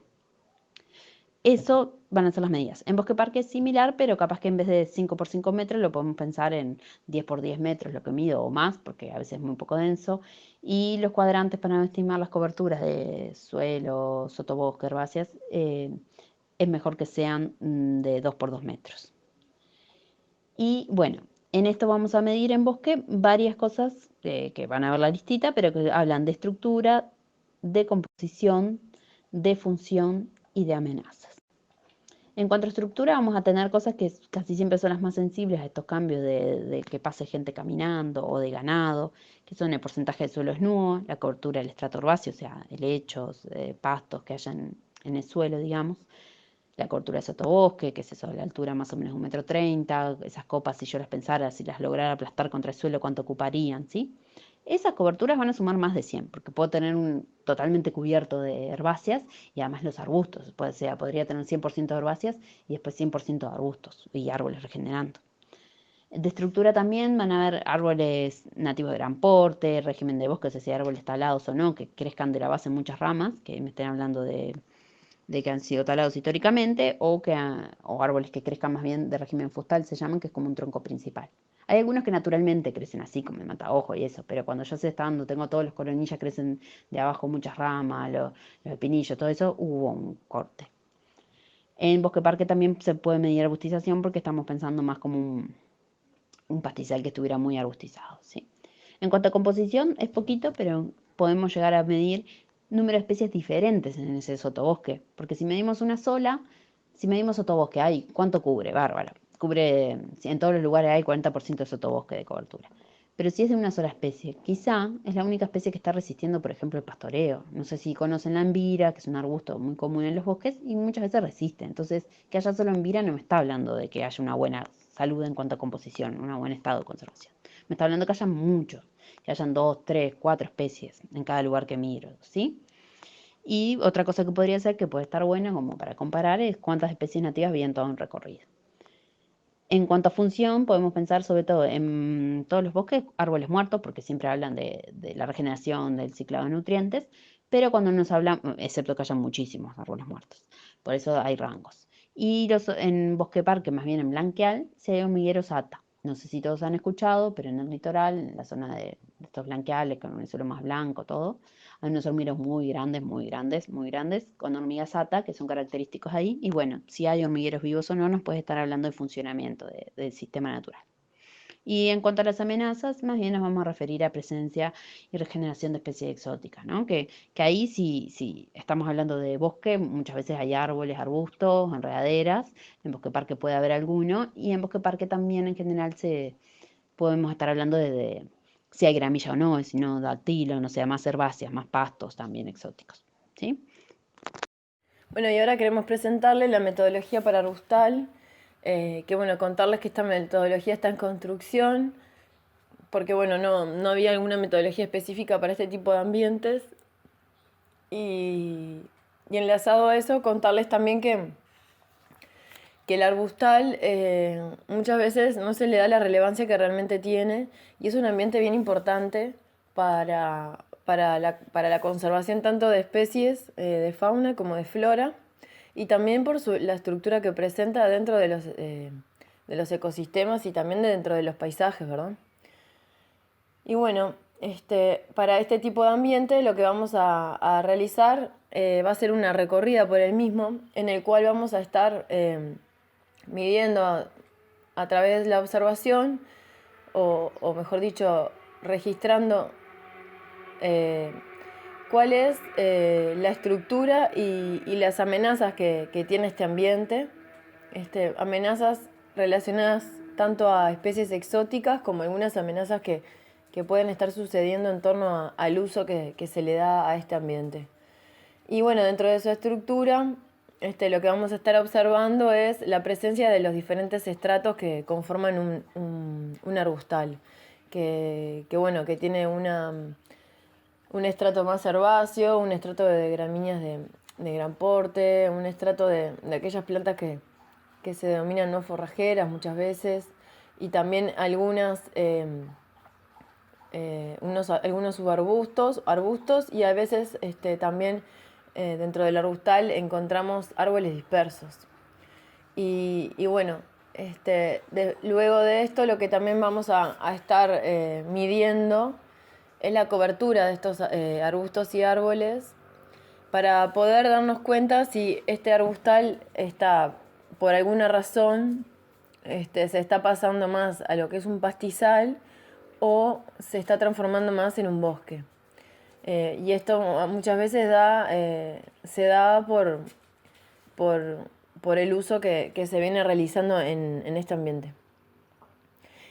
Eso van a ser las medidas. En bosque parque es similar, pero capaz que en vez de 5 por 5 metros lo podemos pensar en 10 por 10 metros, lo que mido o más, porque a veces es muy poco denso. Y los cuadrantes para estimar las coberturas de suelo, sotobosque, herbáceas, es mejor que sean de 2 por 2 metros. Y bueno, en esto vamos a medir en bosque varias cosas que van a ver la listita, pero que hablan de estructura, de composición, de función y de amenazas. En cuanto a estructura, vamos a tener cosas que casi siempre son las más sensibles a estos cambios de que pase gente caminando o de ganado, que son el porcentaje de suelo desnudo, la cobertura del estrato herbáceo, o sea, helechos, pastos que hayan en el suelo, digamos, la cobertura de sotobosque, que es eso, la altura más o menos 1,30 m, esas copas, si yo las pensara, si las lograra aplastar contra el suelo, ¿cuánto ocuparían? ¿Sí? Esas coberturas van a sumar más de 100, porque puedo tener un totalmente cubierto de herbáceas y además los arbustos, podría tener un 100% de herbáceas y después 100% de arbustos y árboles regenerando. De estructura también van a haber árboles nativos de gran porte, régimen de bosques, es decir, árboles talados o no, que crezcan de la base en muchas ramas, que me estén hablando de que han sido talados históricamente, o árboles que crezcan más bien de régimen fustal, se llaman, que es como un tronco principal. Hay algunos que naturalmente crecen así, como el mataojo y eso, pero cuando ya se está dando, tengo todos los coronillas, crecen de abajo muchas ramas, los espinillos, todo eso, hubo un corte. En bosque parque también se puede medir arbustización porque estamos pensando más como un pastizal que estuviera muy arbustizado, ¿sí? En cuanto a composición, es poquito, pero podemos llegar a medir número de especies diferentes en ese sotobosque, porque si medimos una sola, si medimos sotobosque, ¿cuánto cubre? Bárbaro. Cubre, si en todos los lugares hay 40% de sotobosque de cobertura. Pero si es de una sola especie, quizá es la única especie que está resistiendo, por ejemplo, el pastoreo. No sé si conocen la envira, que es un arbusto muy común en los bosques y muchas veces resiste. Entonces, que haya solo envira no me está hablando de que haya una buena salud en cuanto a composición, un buen estado de conservación. Me está hablando que haya muchos, que hayan 2, 3, 4 especies en cada lugar que miro, ¿sí? Y otra cosa que podría ser, que puede estar buena como para comparar, es cuántas especies nativas había en todo un recorrido. En cuanto a función, podemos pensar sobre todo en todos los bosques, árboles muertos, porque siempre hablan de la regeneración, del ciclado de nutrientes, pero cuando nos hablan, excepto que haya muchísimos árboles muertos, por eso hay rangos. Y en bosque parque, más bien en blanqueal, se hay hormigueros ATA. No sé si todos han escuchado, pero en el litoral, en la zona de estos blanqueales, con un suelo más blanco, todo, hay unos hormigueros muy grandes, muy grandes, muy grandes, con hormigas ATA, que son característicos ahí. Y bueno, si hay hormigueros vivos o no, nos puede estar hablando de funcionamiento del sistema natural. Y en cuanto a las amenazas, más bien nos vamos a referir a presencia y regeneración de especies exóticas, ¿no? Que ahí si estamos hablando de bosque, muchas veces hay árboles, arbustos, enredaderas, en bosque parque puede haber alguno, y en bosque parque también en general podemos estar hablando de si hay gramilla o no, si no dactilo, no sé, más herbáceas, más pastos también exóticos, ¿sí? Bueno, y ahora queremos presentarles la metodología para arbustal, que bueno, contarles que esta metodología está en construcción, porque bueno, no había alguna metodología específica para este tipo de ambientes. Y enlazado a eso, contarles también que el arbustal muchas veces no se le da la relevancia que realmente tiene y es un ambiente bien importante para la conservación tanto de especies de fauna como de flora y también por la estructura que presenta dentro de los ecosistemas y también dentro de los paisajes, ¿verdad? Y bueno, para este tipo de ambiente lo que vamos a realizar va a ser una recorrida por el mismo, en el cual vamos a estar midiendo a través de la observación, o mejor dicho, registrando cuál es la estructura y las amenazas que tiene este ambiente, amenazas relacionadas tanto a especies exóticas como algunas amenazas que pueden estar sucediendo en torno al uso que se le da a este ambiente. Y bueno, dentro de su estructura, lo que vamos a estar observando es la presencia de los diferentes estratos que conforman un arbustal, bueno, que tiene un estrato más herbáceo, un estrato de gramíneas de gran porte, un estrato de aquellas plantas que se denominan no forrajeras muchas veces, y también algunos subarbustos, arbustos, y a veces también dentro del arbustal encontramos árboles dispersos. Y bueno, luego de esto lo que también vamos a estar midiendo es la cobertura de estos arbustos y árboles para poder darnos cuenta si este arbustal está, por alguna razón, se está pasando más a lo que es un pastizal o se está transformando más en un bosque. Y esto muchas veces se da por el uso que se viene realizando en este ambiente.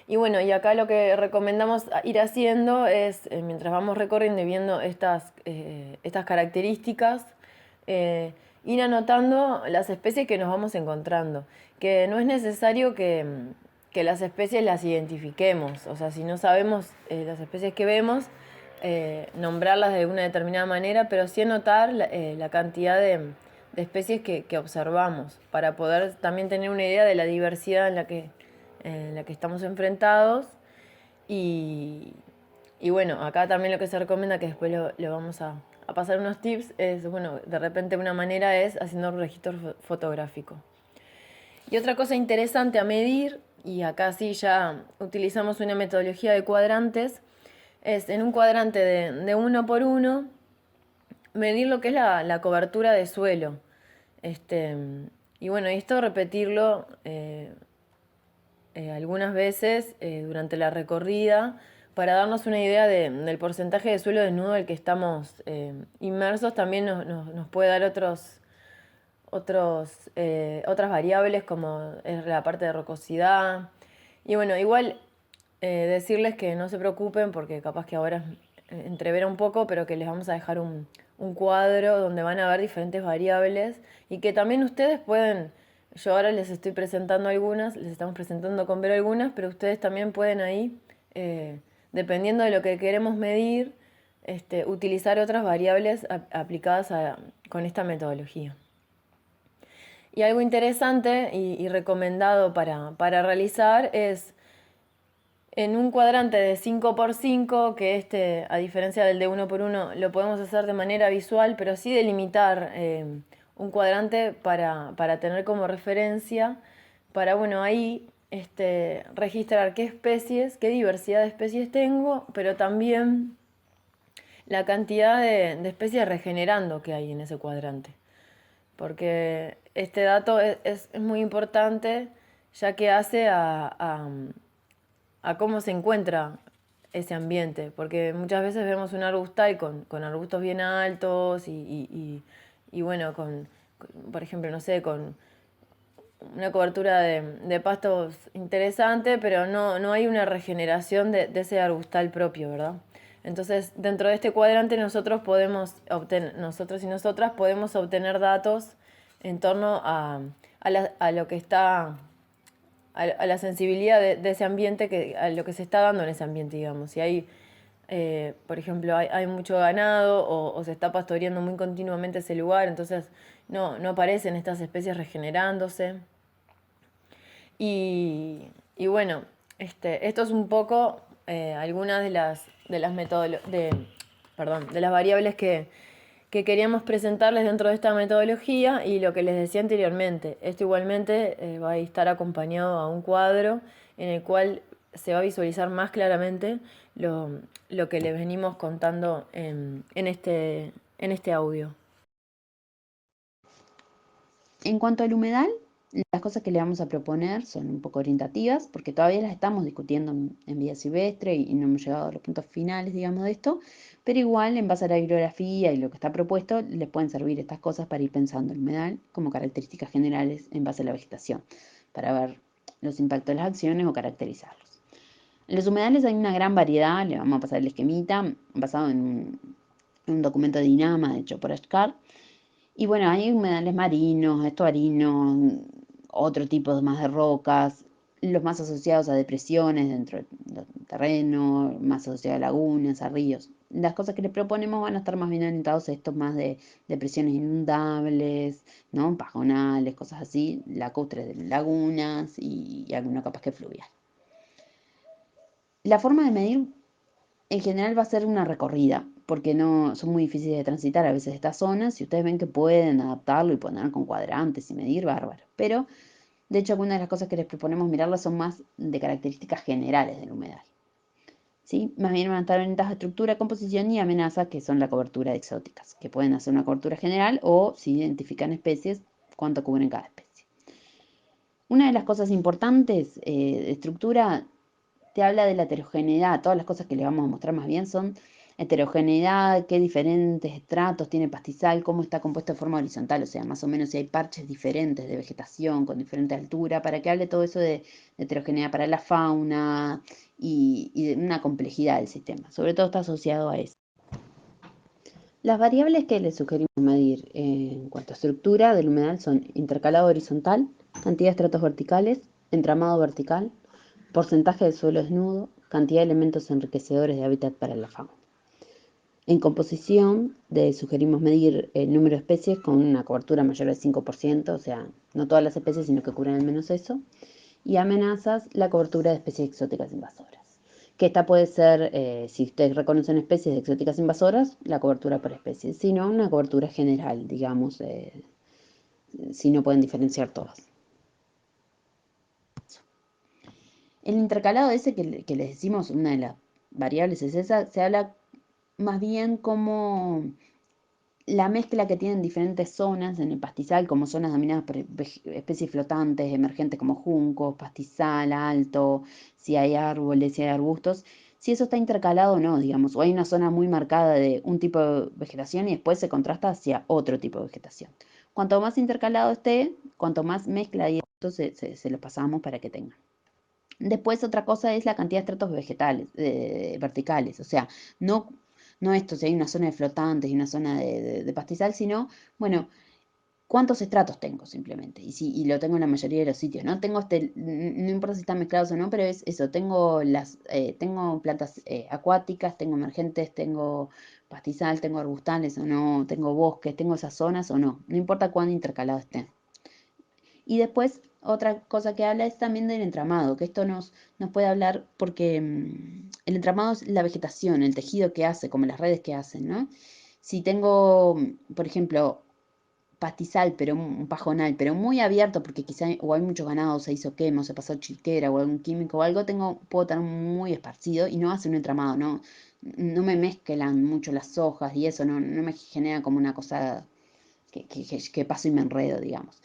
Y bueno, y acá lo que recomendamos ir haciendo es, mientras vamos recorriendo y viendo estas características, ir anotando las especies que nos vamos encontrando. Que no es necesario que las especies las identifiquemos. O sea, si no sabemos las especies que vemos, nombrarlas de una determinada manera, pero sí anotar la cantidad de especies que observamos, para poder también tener una idea de la diversidad en la que estamos enfrentados. Y bueno, acá también lo que se recomienda, que después lo vamos a pasar unos tips, es, bueno, de repente una manera es haciendo un registro fotográfico. Y otra cosa interesante a medir, y acá sí ya utilizamos una metodología de cuadrantes, es en un cuadrante de 1 por 1, medir lo que es la cobertura de suelo. Y bueno, esto repetirlo algunas veces durante la recorrida para darnos una idea del porcentaje de suelo desnudo del que estamos inmersos. También nos puede dar otras variables como es la parte de rocosidad. Y bueno, igual decirles que no se preocupen porque capaz que ahora entrevera un poco, pero que les vamos a dejar un cuadro donde van a ver diferentes variables y que también ustedes pueden. Yo ahora les estoy presentando algunas, les estamos presentando con Vero algunas, pero ustedes también pueden ahí, dependiendo de lo que queremos medir, utilizar otras variables aplicadas con esta metodología. Y algo interesante y recomendado para realizar es en un cuadrante de 5 por 5, que a diferencia del de 1 por 1, lo podemos hacer de manera visual, pero sí delimitar un cuadrante para tener como referencia, para, bueno, ahí registrar qué especies, qué diversidad de especies tengo, pero también la cantidad de especies regenerando que hay en ese cuadrante. Porque este dato es muy importante, ya que hace a cómo se encuentra ese ambiente, porque muchas veces vemos un arbustal con arbustos bien altos y bueno, por ejemplo, no sé, con una cobertura de pastos interesante, pero no hay una regeneración de ese arbustal propio, ¿verdad? Entonces, dentro de este cuadrante nosotros y nosotras podemos obtener datos en torno a lo que está, a la sensibilidad de ese ambiente, a lo que se está dando en ese ambiente, digamos. Si hay, por ejemplo, hay mucho ganado o se está pastoreando muy continuamente ese lugar, entonces no aparecen estas especies regenerándose. Y bueno, esto es un poco algunas de las variables que queríamos presentarles dentro de esta metodología y lo que les decía anteriormente. Esto igualmente va a estar acompañado a un cuadro en el cual se va a visualizar más claramente lo que les venimos contando en este audio. En cuanto al humedal, las cosas que le vamos a proponer son un poco orientativas, porque todavía las estamos discutiendo en vida silvestre y no hemos llegado a los puntos finales, digamos, de esto, pero igual en base a la bibliografía y lo que está propuesto, les pueden servir estas cosas para ir pensando el humedal como características generales en base a la vegetación, para ver los impactos de las acciones o caracterizarlos. En los humedales hay una gran variedad, le vamos a pasar el esquemita, basado en un documento de INAMA hecho por Ashkar. Y bueno, hay humedales marinos, estuarinos, otro tipo más de rocas, los más asociados a depresiones dentro del terreno, más asociados a lagunas, a ríos. Las cosas que le proponemos van a estar más bien orientados a estos más de depresiones inundables, ¿no? Pajonales, cosas así, lacustres de lagunas y alguna capaz que fluvial. La forma de medir en general va a ser una recorrida, porque no son muy difíciles de transitar a veces estas zonas. Si ustedes ven que pueden adaptarlo y poner con cuadrantes y medir, bárbaro. Pero, de hecho, algunas de las cosas que les proponemos mirarlas son más de características generales del humedal. ¿Sí? Más bien van a estar orientadas a estructura, composición y amenazas, que son la cobertura de exóticas, que pueden hacer una cobertura general o, si identifican especies, cuánto cubren cada especie. Una de las cosas importantes de estructura te habla de la heterogeneidad. Todas las cosas que le vamos a mostrar más bien son heterogeneidad, qué diferentes estratos tiene pastizal, cómo está compuesto de forma horizontal, o sea, más o menos si hay parches diferentes de vegetación con diferente altura, para que hable todo eso de heterogeneidad para la fauna y de una complejidad del sistema. Sobre todo está asociado a eso. Las variables que le sugerimos medir en cuanto a estructura del humedal son intercalado horizontal, cantidad de estratos verticales, entramado vertical, porcentaje de suelo desnudo, cantidad de elementos enriquecedores de hábitat para la fauna. En composición, sugerimos medir el número de especies con una cobertura mayor del 5%, o sea, no todas las especies, sino que cubren al menos eso. Y amenazas, la cobertura de especies exóticas invasoras. Que esta puede ser, si ustedes reconocen especies exóticas invasoras, la cobertura por especie. Si no, una cobertura general, digamos, si no pueden diferenciar todas. El intercalado ese que les decimos, una de las variables es esa, se habla más bien como la mezcla que tienen diferentes zonas en el pastizal, como zonas dominadas por especies flotantes, emergentes como juncos, pastizal alto, si hay árboles, si hay arbustos, si eso está intercalado o no, digamos, o hay una zona muy marcada de un tipo de vegetación y después se contrasta hacia otro tipo de vegetación. Cuanto más intercalado esté, cuanto más mezcla y esto se lo pasamos para que tengan. Después otra cosa es la cantidad de estratos vegetales, verticales, o sea, no, no esto, si hay una zona de flotantes y una zona de pastizal, sino, bueno, cuántos estratos tengo simplemente, y lo tengo en la mayoría de los sitios, ¿no? Tengo no importa si están mezclados o no, pero es eso, tengo plantas acuáticas, tengo emergentes, tengo pastizal, tengo arbustales o no, tengo bosques, tengo esas zonas o no, no importa cuán intercalados estén. Y después, otra cosa que habla es también del entramado, que esto nos puede hablar porque el entramado es la vegetación, el tejido que hace, como las redes que hacen, ¿no? Si tengo, por ejemplo, pastizal, pero un pajonal, pero muy abierto, porque quizá o hay mucho ganado, se hizo quema, o se pasó chiquera o algún químico o algo, puedo tener muy esparcido y no hace un entramado, no me mezclan mucho las hojas y eso, no me genera como una cosa que paso y me enredo, digamos.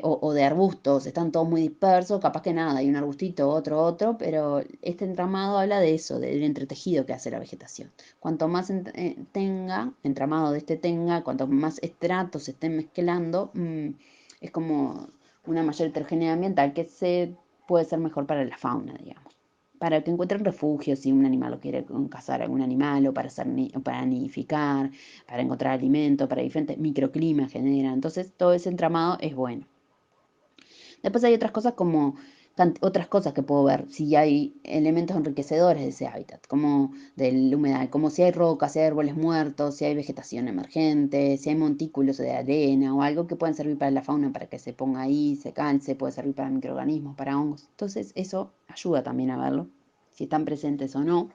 O de arbustos, están todos muy dispersos, capaz que nada, hay un arbustito, otro, pero este entramado habla de eso, del entretejido que hace la vegetación. Cuanto más entramado de este tenga, cuanto más estratos se estén mezclando, es como una mayor heterogeneidad ambiental que puede ser mejor para la fauna, digamos. Para que encuentren refugio si un animal lo quiere cazar algún animal, o para nidificar, para encontrar alimento, para diferentes microclimas genera. Entonces todo ese entramado es bueno. Después hay otras cosas como otras cosas que puedo ver, si hay elementos enriquecedores de ese hábitat, como del humedal, como si hay rocas, si hay árboles muertos, si hay vegetación emergente, si hay montículos de arena o algo que pueden servir para la fauna para que se ponga ahí, se calce, puede servir para microorganismos, para hongos. Entonces eso ayuda también a verlo, si están presentes o no.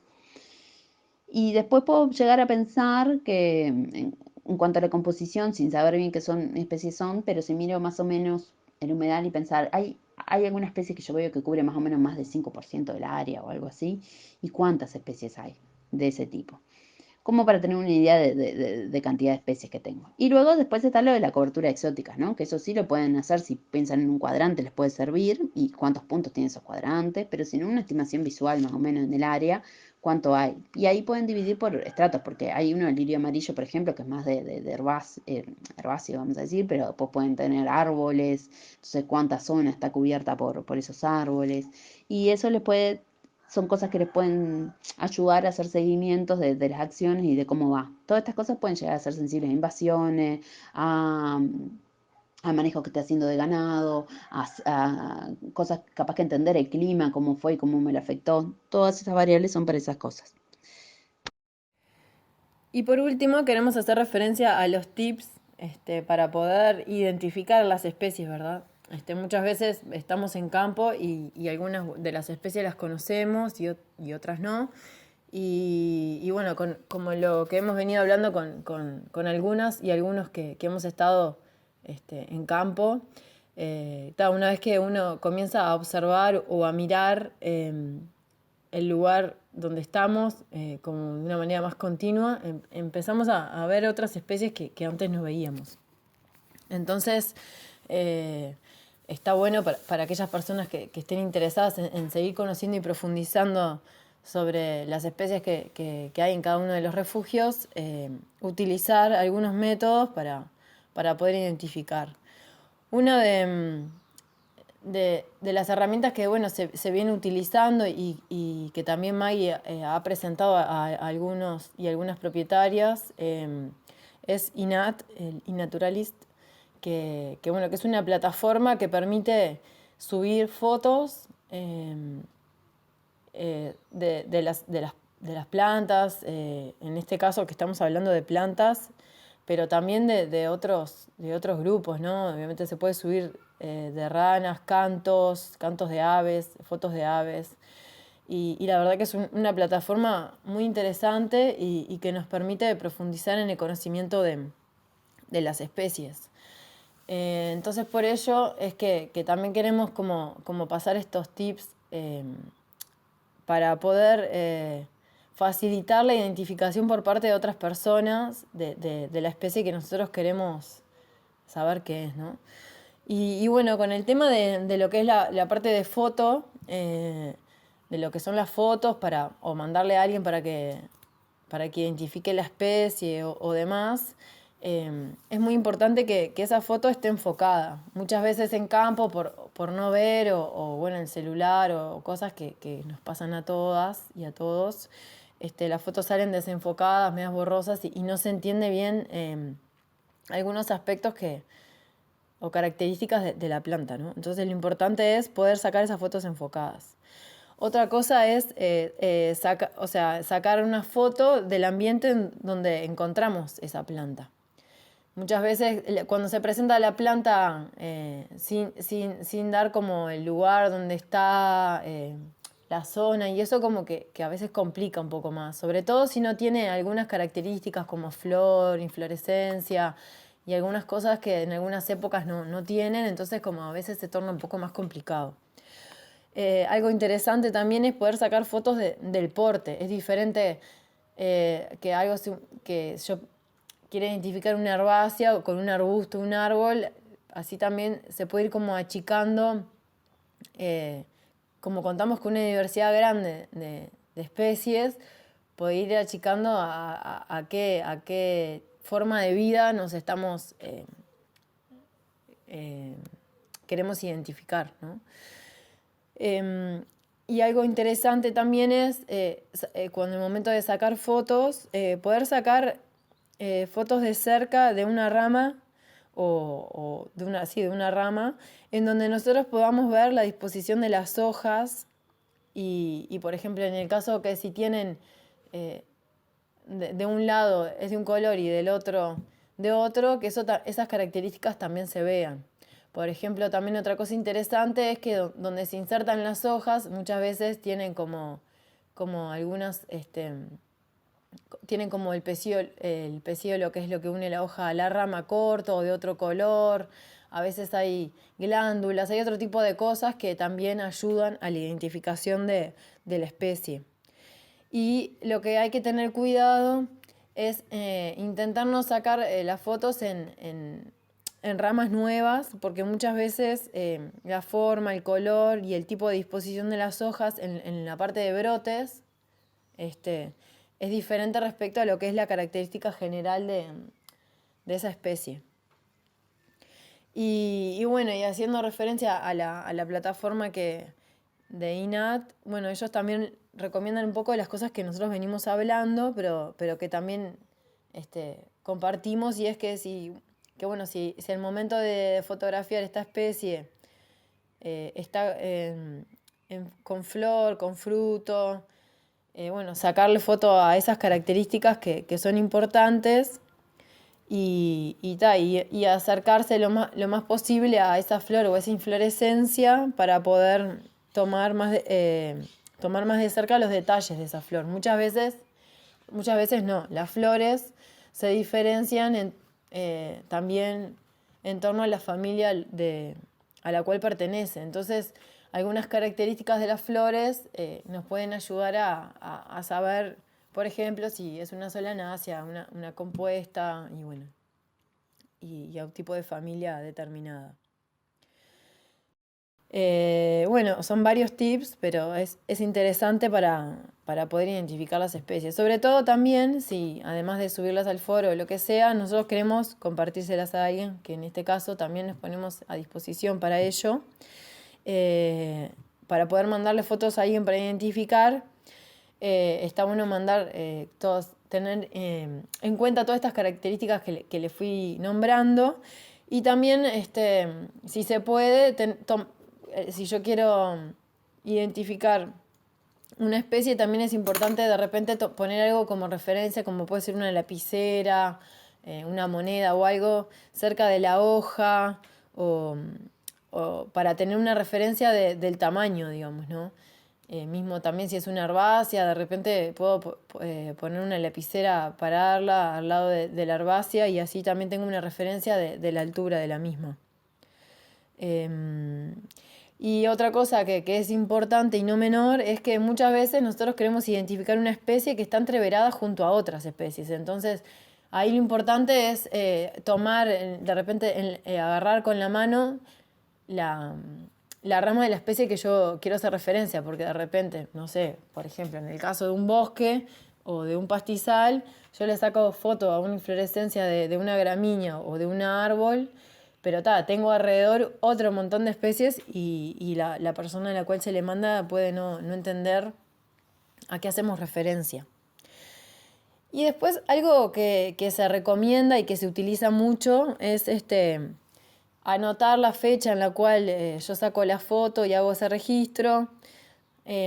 Y después puedo llegar a pensar que en cuanto a la composición, sin saber bien qué especies son, pero si miro más o menos el humedal y pensar, hay alguna especie que yo veo que cubre más o menos más del 5% del área o algo así, ¿y cuántas especies hay de ese tipo? Como para tener una idea de cantidad de especies que tengo. Y luego después está lo de la cobertura exótica, ¿no? Que eso sí lo pueden hacer si piensan en un cuadrante, les puede servir y cuántos puntos tienen esos cuadrantes, pero si no, una estimación visual más o menos en el área, cuánto hay. Y ahí pueden dividir por estratos, porque hay uno, el lirio amarillo, por ejemplo, que es más de herbáceo, vamos a decir, pero después pueden tener árboles, entonces cuánta zona está cubierta por esos árboles. Y eso les puede son cosas que les pueden ayudar a hacer seguimientos de las acciones y de cómo va. Todas estas cosas pueden llegar a ser sensibles a invasiones, a, al manejo que esté haciendo de ganado, a cosas capaz que entender el clima, cómo fue y cómo me lo afectó. Todas esas variables son para esas cosas. Y por último, queremos hacer referencia a los tips para poder identificar las especies, ¿verdad? Muchas veces estamos en campo y algunas de las especies las conocemos y otras no. Y bueno, como lo que hemos venido hablando con algunas y algunos que hemos estado en campo, una vez que uno comienza a observar o a mirar el lugar donde estamos como de una manera más continua, empezamos a ver otras especies que antes no veíamos. Entonces, está bueno para aquellas personas que estén interesadas en seguir conociendo y profundizando sobre las especies que hay en cada uno de los refugios, utilizar algunos métodos para poder identificar. Una de las herramientas que bueno, se viene utilizando y que también Maggie ha presentado a algunos y algunas propietarias es INAT, el iNaturalist, bueno, que es una plataforma que permite subir fotos de las plantas, en este caso que estamos hablando de plantas, pero también de otros grupos, ¿no? Obviamente se puede subir de ranas, cantos de aves, fotos de aves. Y la verdad que es una plataforma muy interesante y que nos permite profundizar en el conocimiento de las especies. Entonces por ello es que también queremos como pasar estos tips para poder facilitar la identificación por parte de otras personas de la especie que nosotros queremos saber qué es, ¿no? Y bueno, con el tema de lo que es la parte de foto, de lo que son las fotos o mandarle a alguien para que identifique la especie o demás, es muy importante que esa foto esté enfocada. Muchas veces en campo, por no ver, o bueno, en el celular, o cosas que nos pasan a todas y a todos, las fotos salen desenfocadas, medias borrosas, y no se entiende bien algunos aspectos o características de la planta, ¿no? Entonces lo importante es poder sacar esas fotos enfocadas. Otra cosa es sacar una foto del ambiente en donde encontramos esa planta. Muchas veces cuando se presenta la planta sin dar como el lugar donde está la zona, y eso como que a veces complica un poco más, sobre todo si no tiene algunas características como flor, inflorescencia y algunas cosas que en algunas épocas no tienen, entonces como a veces se torna un poco más complicado. Algo interesante también es poder sacar fotos del porte. Es diferente que algo que yo quiera identificar una herbácea con un arbusto, un árbol. Así también se puede ir como achicando, como contamos con una diversidad grande de especies, puede ir achicando a qué forma de vida nos estamos queremos identificar, ¿no? Y algo interesante también es cuando en el momento de sacar fotos, poder sacar fotos de cerca de una rama o de una rama, en donde nosotros podamos ver la disposición de las hojas y por ejemplo, en el caso que si tienen de un lado es de un color y del otro de otro, que esas características también se vean. Por ejemplo, también otra cosa interesante es que donde se insertan las hojas, muchas veces tienen como algunas, tienen como el pecíolo, que es lo que une la hoja a la rama, corto o de otro color. A veces hay glándulas, hay otro tipo de cosas que también ayudan a la identificación de la especie. Y lo que hay que tener cuidado es intentar no sacar las fotos en ramas nuevas, porque muchas veces la forma, el color y el tipo de disposición de las hojas en la parte de brotes es diferente respecto a lo que es la característica general de esa especie. Y bueno, y haciendo referencia a la plataforma de INAT, bueno, ellos también recomiendan un poco de las cosas que nosotros venimos hablando, pero que también compartimos, y es que si el momento de fotografiar esta especie está con flor, con fruto, sacarle foto a esas características que son importantes y acercarse lo más posible a esa flor o esa inflorescencia para poder tomar más de cerca los detalles de esa flor. Muchas veces no, las flores se diferencian también en torno a la familia a la cual pertenece. Entonces, algunas características de las flores nos pueden ayudar a saber, por ejemplo, si es una solanácea, una compuesta y a un tipo de familia determinada. Son varios tips, pero es interesante para poder identificar las especies. Sobre todo también, si además de subirlas al foro o lo que sea, nosotros queremos compartírselas a alguien, que en este caso también nos ponemos a disposición para ello, para poder mandarle fotos a alguien para identificar. Está bueno tener en cuenta todas estas características que le fui nombrando, y también si se puede, si yo quiero identificar una especie, también es importante de repente poner algo como referencia, como puede ser una lapicera, una moneda o algo cerca de la hoja, o para tener una referencia del tamaño, digamos, ¿no? Mismo también si es una herbácea, de repente puedo poner una lapicera, pararla al lado de la herbácea, y así también tengo una referencia de la altura de la misma. Y otra cosa que es importante y no menor es que muchas veces nosotros queremos identificar una especie que está entreverada junto a otras especies. Entonces, ahí lo importante es tomar, de repente agarrar con la mano la rama de la especie que yo quiero hacer referencia, porque de repente, no sé, por ejemplo, en el caso de un bosque o de un pastizal, yo le saco foto a una inflorescencia de una gramínea o de un árbol, pero tengo alrededor otro montón de especies y la persona a la cual se le manda puede no entender a qué hacemos referencia. Y después algo que se recomienda y que se utiliza mucho es anotar la fecha en la cual yo saco la foto y hago ese registro.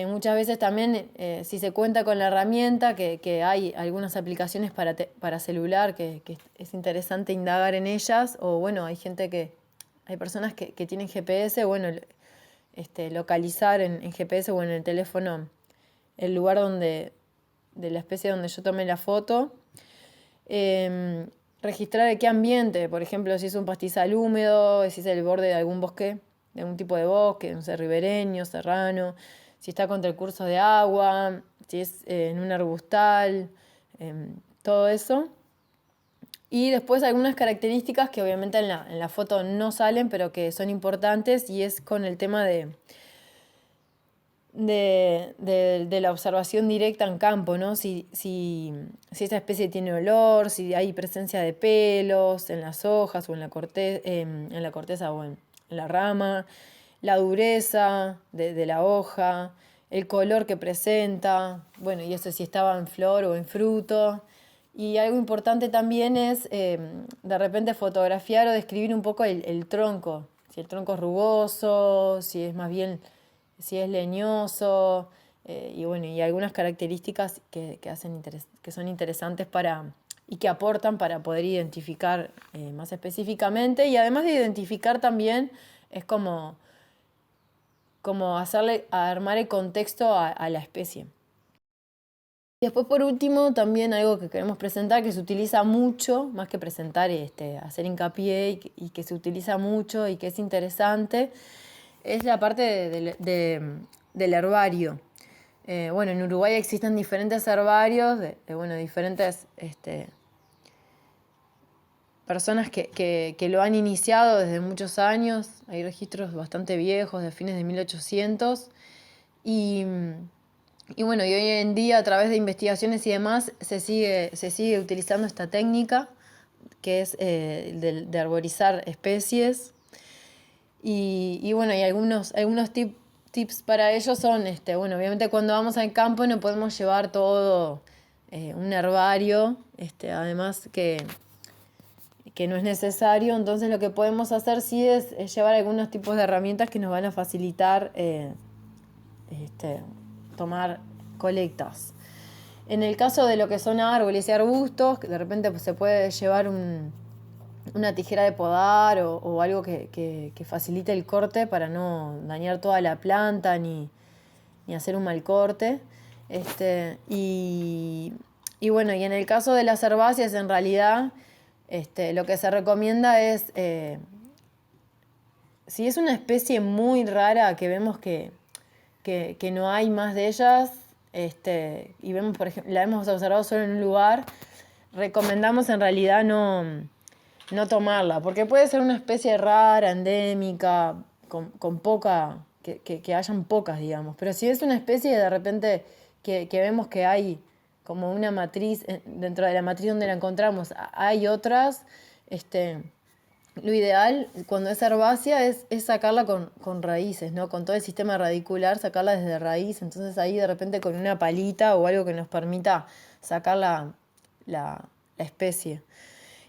Muchas veces también, si se cuenta con la herramienta, que hay algunas aplicaciones para celular que es interesante indagar en ellas, o hay personas que tienen GPS, localizar en GPS o en el teléfono el lugar de la especie donde yo tomé la foto. Registrar en qué ambiente, por ejemplo, si es un pastizal húmedo, si es el borde de algún bosque, de algún tipo de bosque, no sé, ribereño, serrano, si está contra el curso de agua, si es en un arbustal, todo eso. Y después algunas características que obviamente en la foto no salen, pero que son importantes, y es con el tema de la observación directa en campo, ¿no? Si esa especie tiene olor, si hay presencia de pelos en las hojas o en la corteza o en la rama, la dureza de la hoja, el color que presenta, y eso si estaba en flor o en fruto, Y algo importante también es de repente fotografiar o describir un poco el tronco, si el tronco es rugoso, si es más bien, si es leñoso, y bueno, y algunas características que son interesantes y que aportan para poder identificar más específicamente. Y además de identificar también es como armar el contexto a la especie. Y después, por último, también algo que queremos presentar, que se utiliza mucho, más que presentar, hacer hincapié y que se utiliza mucho y que es interesante, es la parte del herbario. Bueno, en Uruguay existen diferentes herbarios bueno, diferentes personas que lo han iniciado desde muchos años. Hay registros bastante viejos, de fines de 1800. Y bueno, y hoy en día a través de investigaciones y demás se sigue utilizando esta técnica que es de arborizar especies. Y bueno, y algunos tips para ello son, bueno, obviamente cuando vamos al campo no podemos llevar todo un herbario, además que no es necesario. Entonces lo que podemos hacer sí es llevar algunos tipos de herramientas que nos van a facilitar tomar colectas. En el caso de lo que son árboles y arbustos, que de repente pues, se puede llevar una tijera de podar o algo que facilite el corte para no dañar toda la planta ni hacer un mal corte. Y bueno, y en el caso de las herbáceas, en realidad, lo que se recomienda es, si es una especie muy rara que vemos que no hay más de ellas, y vemos, por ejemplo, la hemos observado solo en un lugar, recomendamos en realidad no tomarla, porque puede ser una especie rara, endémica, con poca, que hayan pocas, digamos. Pero si es una especie de repente que vemos que hay como una matriz, dentro de la matriz donde la encontramos, hay otras, lo ideal cuando es herbácea es sacarla con raíces, ¿no? Con todo el sistema radicular, sacarla desde raíz. Entonces ahí de repente con una palita o algo que nos permita sacar la especie.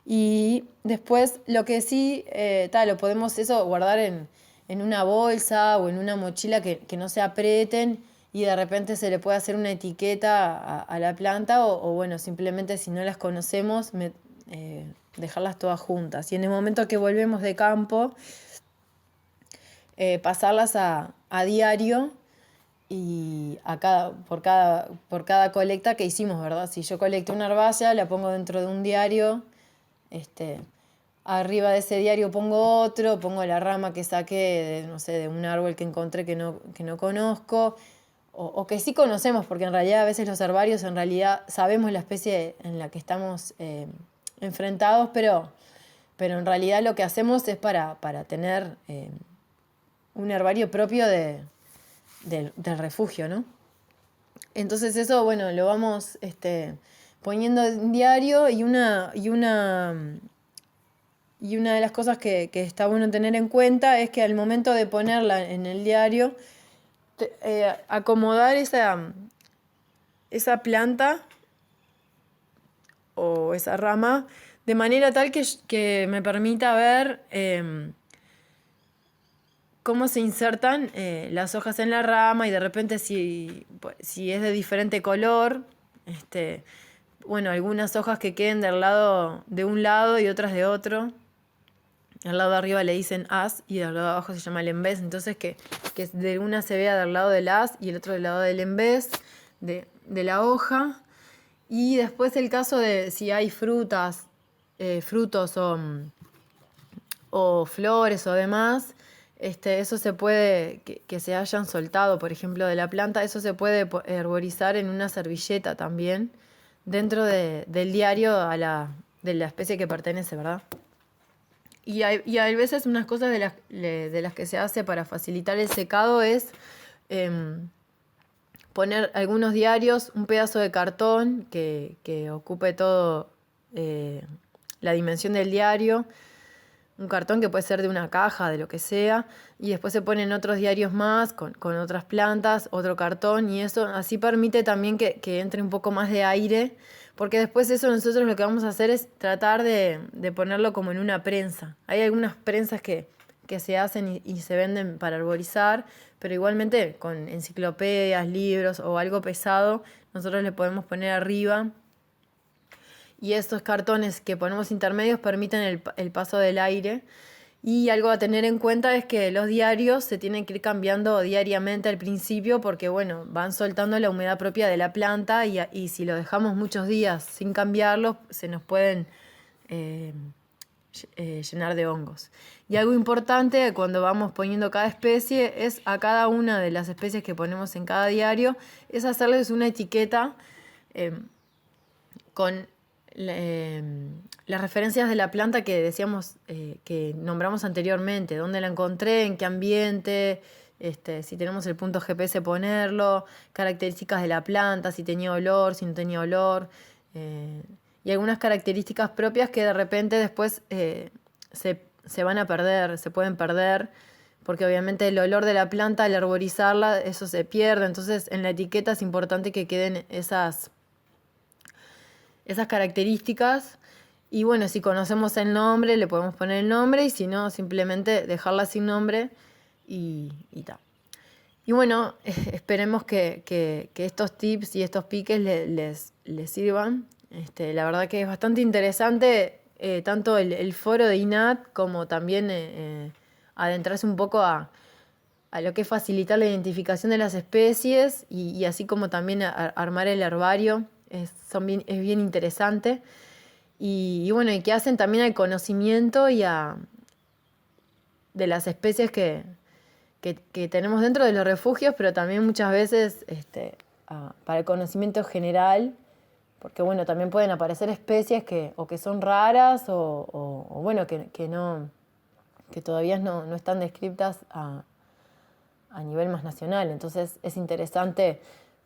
Y después lo que sí, lo podemos eso guardar en una bolsa o en una mochila que no se aprieten y de repente se le puede hacer una etiqueta a la planta o bueno, simplemente si no las conocemos, dejarlas todas juntas. Y en el momento que volvemos de campo, pasarlas a diario y por cada colecta que hicimos, ¿verdad? Si yo colecté una herbácea, la pongo dentro de un diario, arriba de ese diario pongo la rama que saqué no sé, de un árbol que encontré que no conozco, o que sí conocemos, porque en realidad a veces los herbarios en realidad sabemos la especie en la que estamos enfrentados, pero en realidad lo que hacemos es para tener un herbario propio del refugio, ¿no? Entonces eso, bueno, lo vamos poniendo en diario y una de las cosas que está bueno tener en cuenta es que al momento de ponerla en el diario, acomodar esa planta o esa rama de manera tal que me permita ver cómo se insertan las hojas en la rama y de repente si es de diferente color, bueno, algunas hojas que queden de un lado y otras de otro. Al lado de arriba le dicen as y del lado de abajo se llama el embés. Entonces que de una se vea del lado del as y el otro del lado del embés de la hoja. Y después el caso de si hay frutos o flores o demás, eso se puede, que se hayan soltado, por ejemplo, de la planta, eso se puede herborizar en una servilleta también, dentro del diario de la especie que pertenece, ¿verdad? Y hay veces unas cosas de las que se hace para facilitar el secado es poner algunos diarios, un pedazo de cartón que ocupe todo la dimensión del diario, un cartón que puede ser de una caja, de lo que sea, y después se ponen otros diarios más con otras plantas, otro cartón, y eso así permite también que entre un poco más de aire, porque después eso nosotros lo que vamos a hacer es tratar de ponerlo como en una prensa. Hay algunas prensas que se hacen y se venden para arborizar, pero igualmente con enciclopedias, libros o algo pesado, nosotros le podemos poner arriba. Y estos cartones que ponemos intermedios permiten el paso del aire. Y algo a tener en cuenta es que los diarios se tienen que ir cambiando diariamente al principio porque, bueno, van soltando la humedad propia de la planta y si lo dejamos muchos días sin cambiarlos, se nos pueden llenar de hongos. Y algo importante cuando vamos poniendo cada especie es a cada una de las especies que ponemos en cada diario, es hacerles una etiqueta con las referencias de la planta que decíamos, que nombramos anteriormente, dónde la encontré, en qué ambiente, si tenemos el punto GPS ponerlo, características de la planta, si tenía olor, si no tenía olor, y algunas características propias que de repente después se van a perder, se pueden perder, porque obviamente el olor de la planta al arborizarla, eso se pierde, entonces en la etiqueta es importante que queden esas características. Y bueno, si conocemos el nombre, le podemos poner el nombre, y si no, simplemente dejarla sin nombre y tal. Y bueno, esperemos que estos tips y estos piques les sirvan. La verdad que es bastante interesante tanto el foro de INAT como también adentrarse un poco a lo que es facilitar la identificación de las especies y así como también armar el herbario. Es bien interesante. Y bueno, y que hacen también al conocimiento de las especies que tenemos dentro de los refugios, pero también muchas veces para el conocimiento general, porque bueno, también pueden aparecer especies que son raras o bueno, que todavía no están descritas a nivel más nacional. Entonces es interesante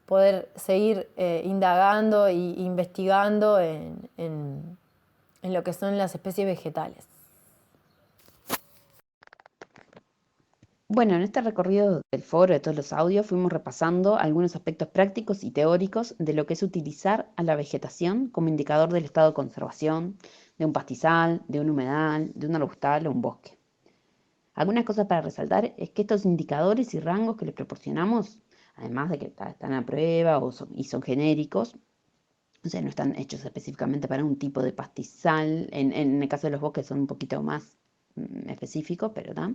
poder seguir indagando e investigando en lo que son las especies vegetales. Bueno, en este recorrido del foro de todos los audios fuimos repasando algunos aspectos prácticos y teóricos de lo que es utilizar a la vegetación como indicador del estado de conservación de un pastizal, de un humedal, de un arbustal o un bosque. Algunas cosas para resaltar es que estos indicadores y rangos que les proporcionamos, además de que están a prueba y son genéricos, o sea, no están hechos específicamente para un tipo de pastizal, en el caso de los bosques son un poquito más específicos, pero ¿no?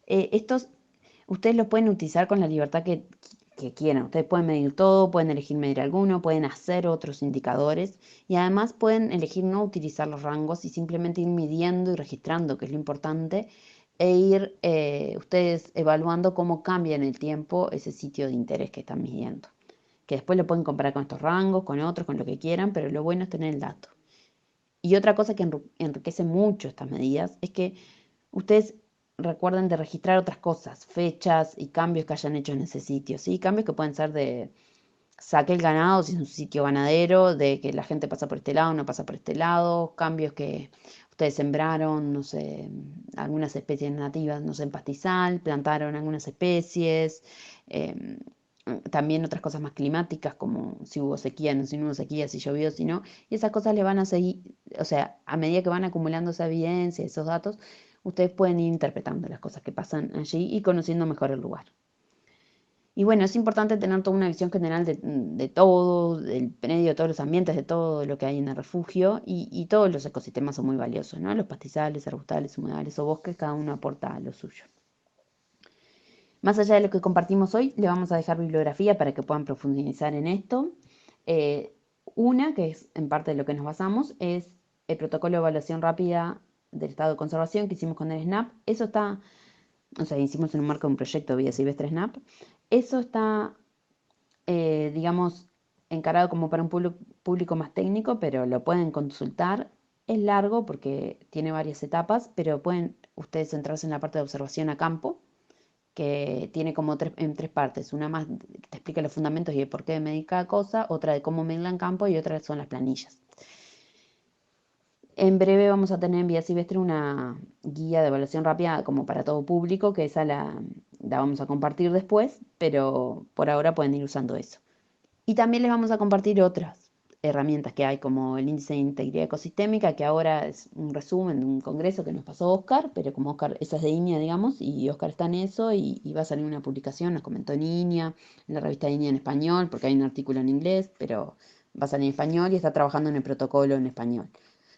Estos ustedes los pueden utilizar con la libertad que quieran. Ustedes pueden medir todo, pueden elegir medir alguno, pueden hacer otros indicadores y además pueden elegir no utilizar los rangos y simplemente ir midiendo y registrando, que es lo importante, e ir ustedes evaluando cómo cambia en el tiempo ese sitio de interés que están midiendo. Que después lo pueden comparar con estos rangos, con otros, con lo que quieran, pero lo bueno es tener el dato. Y otra cosa que enriquece mucho estas medidas es que ustedes recuerden de registrar otras cosas, fechas y cambios que hayan hecho en ese sitio, ¿sí? Cambios que pueden ser de saque el ganado si es un sitio ganadero, de que la gente pasa por este lado, no pasa por este lado, cambios que ustedes sembraron, no sé, algunas especies nativas, no sé, en pastizal, plantaron algunas especies, también otras cosas más climáticas, como si hubo sequía, no si no hubo sequía, si llovió, si no, y esas cosas le van a seguir, o sea, a medida que van acumulando esa evidencia, esos datos, ustedes pueden ir interpretando las cosas que pasan allí y conociendo mejor el lugar. Y bueno, es importante tener toda una visión general de todo, del predio, de todos los ambientes, de todo lo que hay en el refugio y todos los ecosistemas son muy valiosos, ¿no? Los pastizales, arbustales, humedales o bosques, cada uno aporta lo suyo. Más allá de lo que compartimos hoy, le vamos a dejar bibliografía para que puedan profundizar en esto. Una, que es en parte de lo que nos basamos, es el protocolo de evaluación rápida del estado de conservación que hicimos con el SNAP. Eso está, o sea, hicimos en un marco de un proyecto Vida Silvestre SNAP. Eso está, digamos, encarado como para un público más técnico, pero lo pueden consultar. Es largo porque tiene varias etapas, pero pueden ustedes centrarse en la parte de observación a campo, que tiene como en tres partes. Una más que te explica los fundamentos y el porqué de medir cada cosa, otra de cómo medirla en campo y otra son las planillas. En breve vamos a tener en Vida Silvestre una guía de evaluación rápida como para todo público, que esa la vamos a compartir después, pero por ahora pueden ir usando eso. Y también les vamos a compartir otras herramientas que hay, como el índice de integridad ecosistémica, que ahora es un resumen de un congreso que nos pasó Oscar, pero como Oscar, esa es de INEA, digamos, y Oscar está en eso, y va a salir una publicación, nos comentó en INEA, en la revista INEA en español, porque hay un artículo en inglés, pero va a salir en español y está trabajando en el protocolo en español.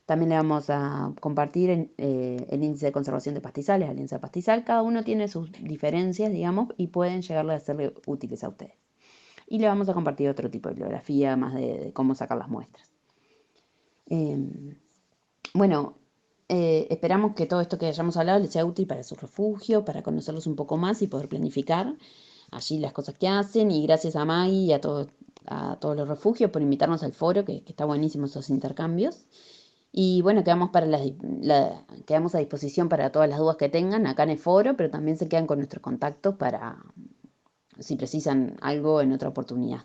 También le vamos a compartir el índice de conservación de pastizales, Alianza Pastizal. Cada uno tiene sus diferencias, digamos, y pueden llegarle a serle útiles a ustedes. Y le vamos a compartir otro tipo de bibliografía, más de cómo sacar las muestras. Bueno, esperamos que todo esto que hayamos hablado les sea útil para su refugio, para conocerlos un poco más y poder planificar allí las cosas que hacen. Y gracias a Maggie y a todos los refugios por invitarnos al foro, que está buenísimo esos intercambios. Y bueno, quedamos a disposición para todas las dudas que tengan acá en el foro, pero también se quedan con nuestros contactos para si precisan algo en otra oportunidad.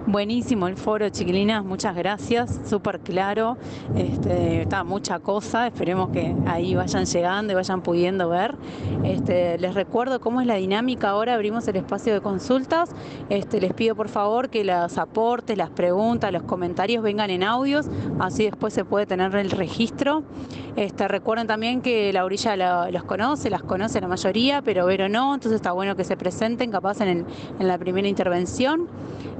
Buenísimo el foro, chiquilinas, muchas gracias, súper claro, está mucha cosa, esperemos que ahí vayan llegando y vayan pudiendo ver. Les recuerdo cómo es la dinámica ahora, abrimos el espacio de consultas, les pido por favor que los aportes, las preguntas, los comentarios vengan en audios, así después se puede tener el registro. Recuerden también que Laurilla las conoce la mayoría, pero Vero no, entonces está bueno que se presenten capaz en la primera intervención.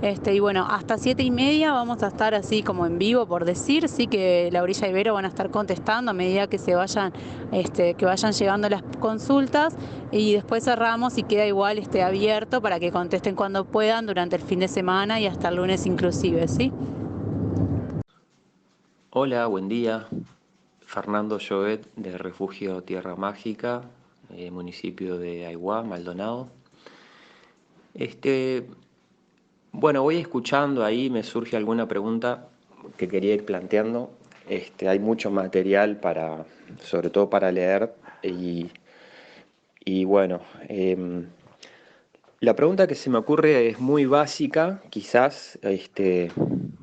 Y bueno, hasta 7:30 vamos a estar así como en vivo, por decir, sí, que Laurilla y Vero van a estar contestando a medida que vayan llegando las consultas, y después cerramos y queda igual abierto para que contesten cuando puedan durante el fin de semana y hasta el lunes inclusive, ¿sí? Hola, buen día. Fernando Jovet de Refugio Tierra Mágica, municipio de Aiguá, Maldonado. Bueno, voy escuchando ahí, me surge alguna pregunta que quería ir planteando. Hay mucho material sobre todo para leer y bueno, la pregunta que se me ocurre es muy básica, quizás,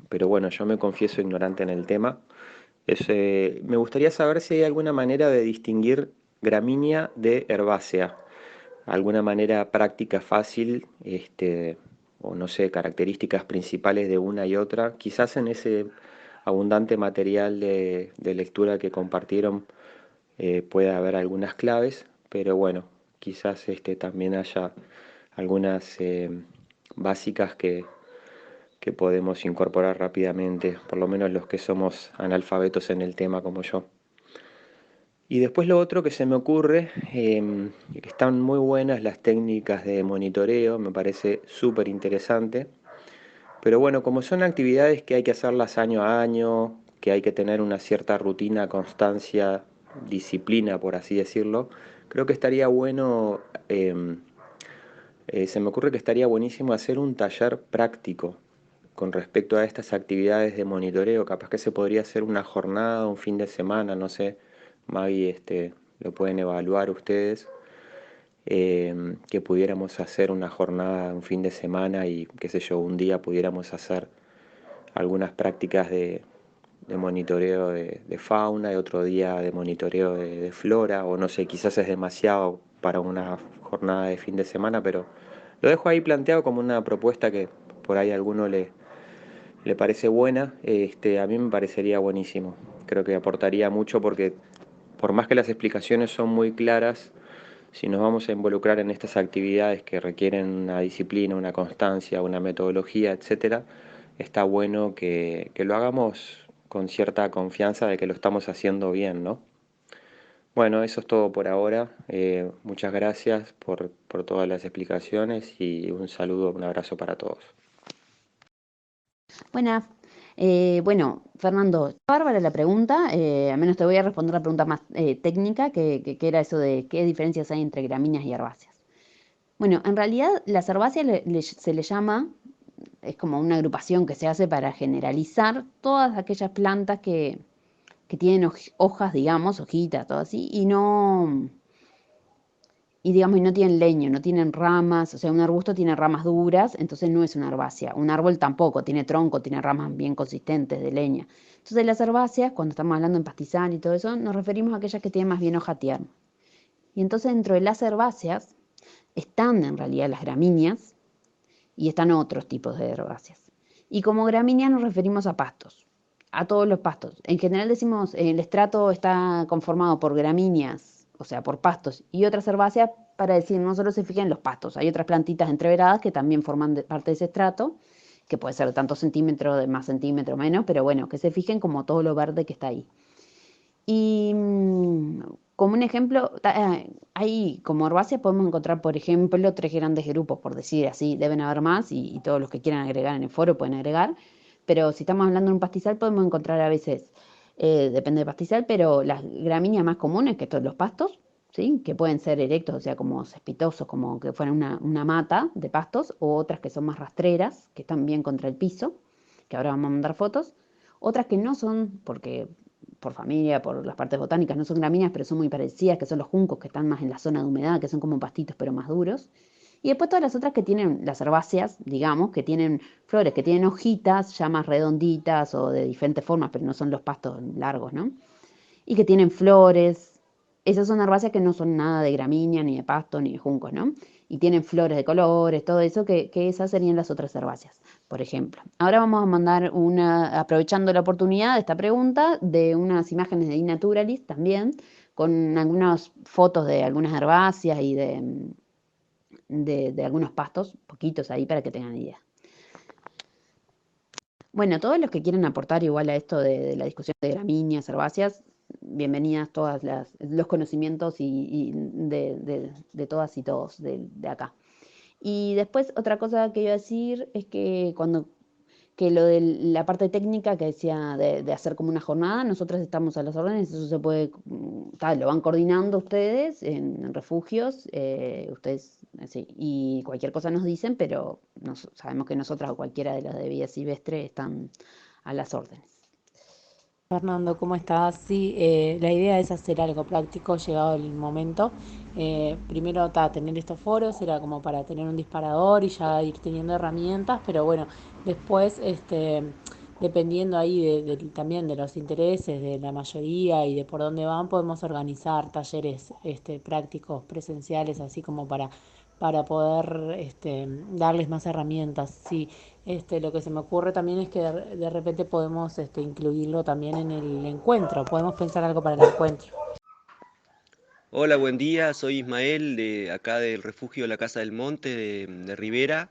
pero bueno, yo me confieso ignorante en el tema. Me gustaría saber si hay alguna manera de distinguir gramínea de herbácea, alguna manera práctica fácil, o no sé, características principales de una y otra. Quizás en ese abundante material de lectura que compartieron pueda haber algunas claves, pero bueno, quizás también haya algunas básicas que podemos incorporar rápidamente, por lo menos los que somos analfabetos en el tema como yo. Y después lo otro que se me ocurre, que están muy buenas las técnicas de monitoreo, me parece súper interesante, pero bueno, como son actividades que hay que hacerlas año a año, que hay que tener una cierta rutina, constancia, disciplina, por así decirlo, creo que estaría bueno, se me ocurre que estaría buenísimo hacer un taller práctico con respecto a estas actividades de monitoreo. Capaz que se podría hacer una jornada, un fin de semana, no sé, Maggie, lo pueden evaluar ustedes, que pudiéramos hacer una jornada, un fin de semana y qué sé yo, un día pudiéramos hacer algunas prácticas de monitoreo de fauna y otro día de monitoreo de flora, o no sé, quizás es demasiado para una jornada de fin de semana, pero lo dejo ahí planteado como una propuesta que por ahí a alguno le parece buena. A mí me parecería buenísimo. Creo que aportaría mucho porque por más que las explicaciones son muy claras, si nos vamos a involucrar en estas actividades que requieren una disciplina, una constancia, una metodología, etcétera, está bueno que lo hagamos con cierta confianza de que lo estamos haciendo bien, ¿no? Bueno, eso es todo por ahora. Muchas gracias por todas las explicaciones y un saludo, un abrazo para todos. Buenas. Bueno, Fernando, bárbara la pregunta, al menos te voy a responder la pregunta más técnica, que era eso de qué diferencias hay entre gramíneas y herbáceas. Bueno, en realidad las herbáceas se le llama, es como una agrupación que se hace para generalizar todas aquellas plantas que tienen hojas, digamos, hojitas, todo así, digamos, y no tienen leño, no tienen ramas, o sea, un arbusto tiene ramas duras, entonces no es una herbácea. Un árbol tampoco, tiene tronco, tiene ramas bien consistentes de leña. Entonces las herbáceas, cuando estamos hablando en pastizal y todo eso, nos referimos a aquellas que tienen más bien hoja tierna. Y entonces dentro de las herbáceas están en realidad las gramíneas y están otros tipos de herbáceas. Y como gramínea nos referimos a pastos, a todos los pastos. En general decimos el estrato está conformado por gramíneas, o sea, por pastos, y otras herbáceas para decir no solo se fijen en los pastos, hay otras plantitas entreveradas que también forman parte de ese estrato, que puede ser de tantos centímetros, de más centímetros, menos, pero bueno, que se fijen como todo lo verde que está ahí. Y como un ejemplo, ahí como herbáceas podemos encontrar, por ejemplo, 3 grandes grupos, por decir así, deben haber más y todos los que quieran agregar en el foro pueden agregar, pero si estamos hablando de un pastizal podemos encontrar a veces, depende del pastizal, pero las gramíneas más comunes, que son los pastos, ¿sí? Que pueden ser erectos, o sea, como cespitosos, como que fueran una mata de pastos, o otras que son más rastreras, que están bien contra el piso, que ahora vamos a mandar fotos, otras que no son, porque por familia, por las partes botánicas, no son gramíneas, pero son muy parecidas, que son los juncos, que están más en la zona de humedad, que son como pastitos, pero más duros. Y después todas las otras que tienen, las herbáceas, digamos, que tienen flores, que tienen hojitas ya más redonditas o de diferentes formas, pero no son los pastos largos, ¿no? Y que tienen flores. Esas son herbáceas que no son nada de gramínea, ni de pasto, ni de juncos, ¿no? Y tienen flores de colores, todo eso, que esas serían las otras herbáceas, por ejemplo. Ahora vamos a mandar aprovechando la oportunidad de esta pregunta, de unas imágenes de iNaturalist también, con algunas fotos de algunas herbáceas y de algunos pastos, poquitos ahí para que tengan idea. Bueno, todos los que quieran aportar igual a esto de la discusión de gramíneas, herbáceas, bienvenidas todas los conocimientos y de todas y todos de acá. Y después otra cosa que iba a decir es que que lo de la parte técnica que decía de hacer como una jornada, nosotros estamos a las órdenes, eso se puede, lo van coordinando ustedes en refugios, ustedes, sí, y cualquier cosa nos dicen, pero sabemos que nosotras o cualquiera de las de Vida Silvestre están a las órdenes. Fernando, ¿cómo estás? Sí, la idea es hacer algo práctico llegado el momento. Primero, tener estos foros era como para tener un disparador y ya ir teniendo herramientas, pero bueno, después, dependiendo ahí también de los intereses de la mayoría y de por dónde van, podemos organizar talleres prácticos, presenciales, así como para poder darles más herramientas. Sí, lo que se me ocurre también es que de repente podemos incluirlo también en el encuentro, podemos pensar algo para el encuentro. Hola, buen día, soy Ismael de acá del refugio La Casa del Monte de Rivera.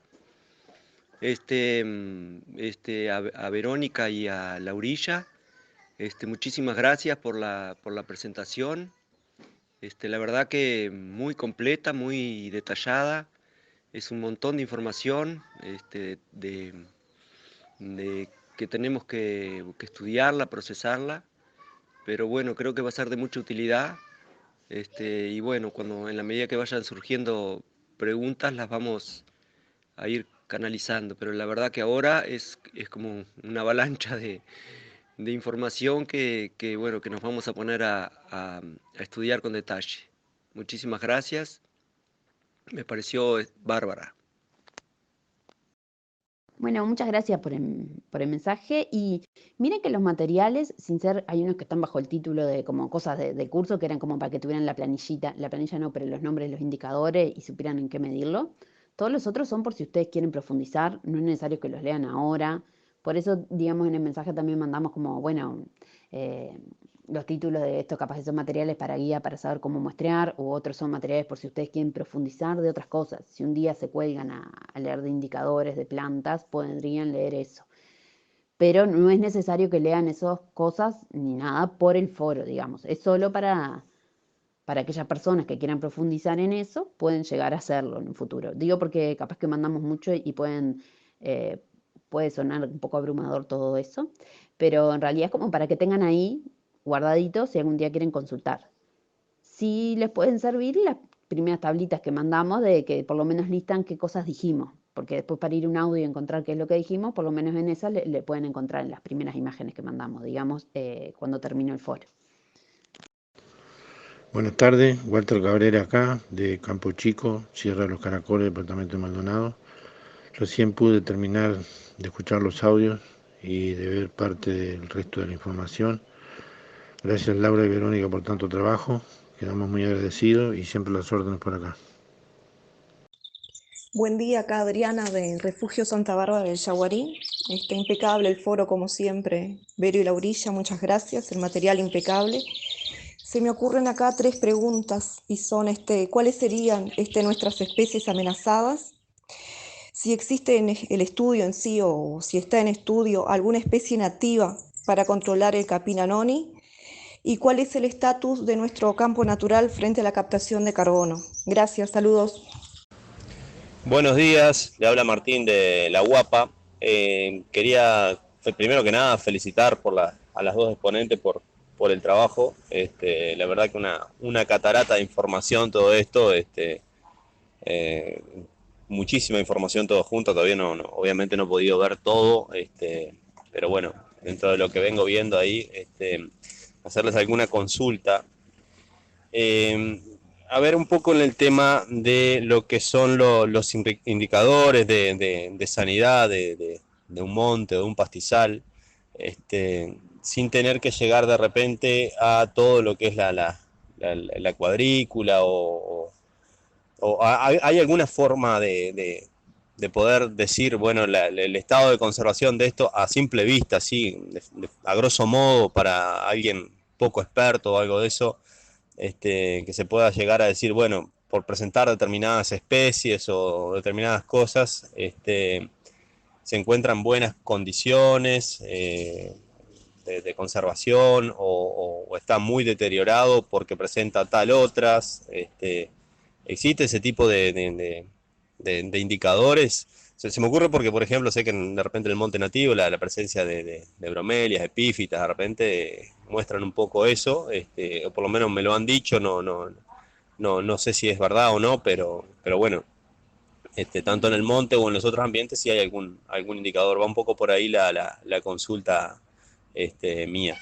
A Verónica y a Laurilla, muchísimas gracias por la presentación. La verdad que muy completa, muy detallada. Es un montón de información de que tenemos que estudiarla, procesarla. Pero bueno, creo que va a ser de mucha utilidad. Y bueno, cuando en la medida que vayan surgiendo preguntas las vamos a ir canalizando, pero la verdad que ahora es como una avalancha de información bueno, que nos vamos a poner a estudiar con detalle. Muchísimas gracias, me pareció bárbara. Bueno, muchas gracias por el mensaje y miren que los materiales, sin ser, hay unos que están bajo el título de como cosas de curso que eran como para que tuvieran la planilla no, pero los nombres, los indicadores y supieran en qué medirlo. Todos los otros son por si ustedes quieren profundizar, no es necesario que los lean ahora. Por eso, digamos, en el mensaje también mandamos como, bueno, eh, los títulos de estos capaz son materiales para guía, para saber cómo muestrear, u otros son materiales por si ustedes quieren profundizar de otras cosas. Si un día se cuelgan a leer de indicadores, de plantas, podrían leer eso. Pero no es necesario que lean esas cosas ni nada por el foro, digamos. Es solo para aquellas personas que quieran profundizar en eso, pueden llegar a hacerlo en un futuro. Digo porque capaz que mandamos mucho y puede sonar un poco abrumador todo eso, pero en realidad es como para que tengan ahí guardaditos si algún día quieren consultar. Si les pueden servir las primeras tablitas que mandamos de que por lo menos listan qué cosas dijimos, porque después para ir a un audio y encontrar qué es lo que dijimos, por lo menos en esas le pueden encontrar en las primeras imágenes que mandamos, digamos, cuando termine el foro. Buenas tardes, Walter Cabrera acá, de Campo Chico, Sierra de los Caracoles, departamento de Maldonado. Recién pude terminar de escuchar los audios y de ver parte del resto de la información. Gracias Laura y Verónica por tanto trabajo, quedamos muy agradecidos y siempre las órdenes por acá. Buen día, acá Adriana de Refugio Santa Bárbara del Yaguarí. Está impecable el foro como siempre. Vero y Laurilla, muchas gracias, el material impecable. Se me ocurren acá 3 preguntas y son ¿cuáles serían nuestras especies amenazadas? Si existe en el estudio en sí o si está en estudio alguna especie nativa para controlar el capim anoni y cuál es el estatus de nuestro campo natural frente a la captación de carbono. Gracias, saludos. Buenos días, le habla Martín de La Guapa. Quería, primero que nada, felicitar a las dos exponentes por el trabajo. La verdad que una catarata de información todo esto, eh, muchísima información todo junto, todavía obviamente no he podido ver todo, pero bueno, dentro de lo que vengo viendo ahí, hacerles alguna consulta. Eh, a ver un poco en el tema de lo que son los indicadores de sanidad de un monte, de un pastizal, sin tener que llegar de repente a todo lo que es la cuadrícula hay alguna forma de poder decir, bueno, el estado de conservación de esto a simple vista, así, a grosso modo, para alguien poco experto o algo de eso, que se pueda llegar a decir, bueno, por presentar determinadas especies o determinadas cosas, se encuentran buenas condiciones de conservación o está muy deteriorado porque presenta tal otras. ¿Existe ese tipo de indicadores? Se me ocurre porque, por ejemplo, sé que de repente en el monte nativo la presencia de bromelias, epífitas, de repente muestran un poco eso, o por lo menos me lo han dicho, no sé si es verdad o no, pero bueno, tanto en el monte o en los otros ambientes si hay algún indicador. Va un poco por ahí la consulta mía.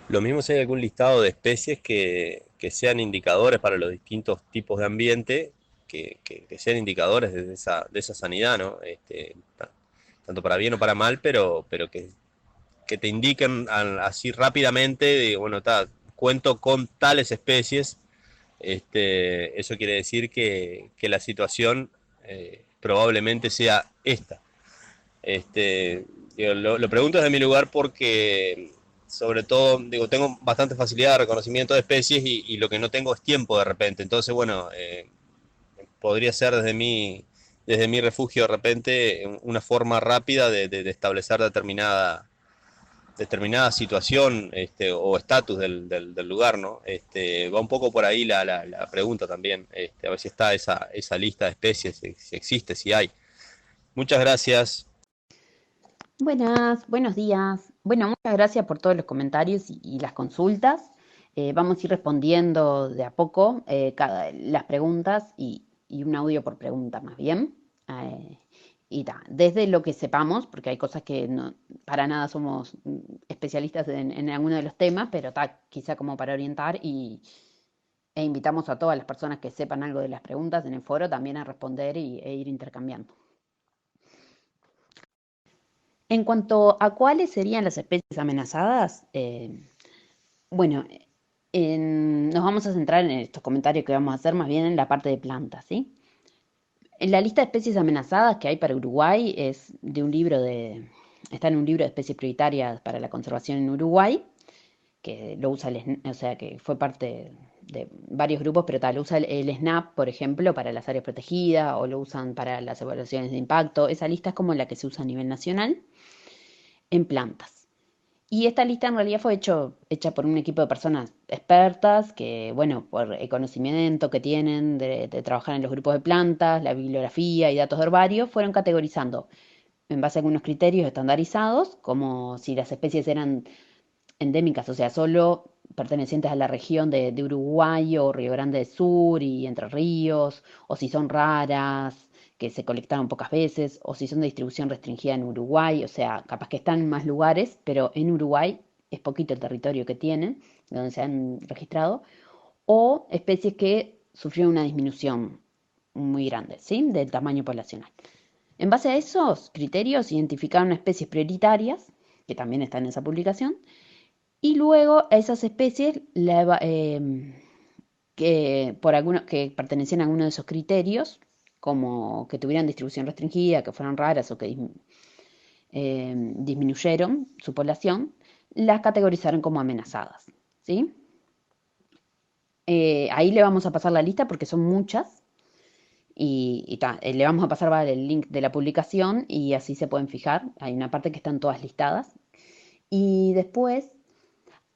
Lo mismo si hay algún listado de especies que sean indicadores para los distintos tipos de ambiente, que sean indicadores de esa sanidad, ¿no? Tanto para bien o para mal, pero que te indiquen así rápidamente, bueno, cuento con tales especies, eso quiere decir que la situación probablemente sea esta. Lo pregunto desde mi lugar porque, sobre todo, tengo bastante facilidad de reconocimiento de especies y lo que no tengo es tiempo de repente. Entonces, bueno, podría ser desde mi refugio de repente una forma rápida de establecer determinada situación o estatus del lugar, ¿no? Va un poco por ahí la pregunta también, a ver si está esa lista de especies, si existe, si hay. Muchas gracias. Buenos días. Bueno, muchas gracias por todos los comentarios y las consultas. Vamos a ir respondiendo de a poco las preguntas y un audio por pregunta más bien. Desde lo que sepamos, porque hay cosas que no, para nada somos especialistas en alguno de los temas, pero quizá como para orientar e invitamos a todas las personas que sepan algo de las preguntas en el foro también a responder e ir intercambiando. En cuanto a cuáles serían las especies amenazadas, bueno, nos vamos a centrar en estos comentarios que vamos a hacer más bien en la parte de plantas, ¿sí? En la lista de especies amenazadas que hay para Uruguay es está en un libro de especies prioritarias para la conservación en Uruguay, que lo usa o sea, que fue parte de varios grupos, pero lo usa el SNAP, por ejemplo, para las áreas protegidas, o lo usan para las evaluaciones de impacto. Esa lista es como la que se usa a nivel nacional en plantas. Y esta lista en realidad fue hecha por un equipo de personas expertas que, bueno, por el conocimiento que tienen de trabajar en los grupos de plantas, la bibliografía y datos de herbario, fueron categorizando en base a algunos criterios estandarizados, como si las especies eran endémicas, o sea, solo pertenecientes a la región de Uruguay o Río Grande del Sur y Entre Ríos, o si son raras, que se colectaron pocas veces, o si son de distribución restringida en Uruguay, o sea, capaz que están en más lugares, pero en Uruguay es poquito el territorio que tienen, donde se han registrado, o especies que sufrieron una disminución muy grande, ¿sí?, del tamaño poblacional. En base a esos criterios identificaron especies prioritarias, que también están en esa publicación, y luego a esas especies que pertenecían a alguno de esos criterios, como que tuvieran distribución restringida, que fueran raras o que disminuyeron su población, las categorizaron como amenazadas, ¿sí? Ahí le vamos a pasar la lista porque son muchas le vamos a pasar el link de la publicación y así se pueden fijar. Hay una parte que están todas listadas. Y después,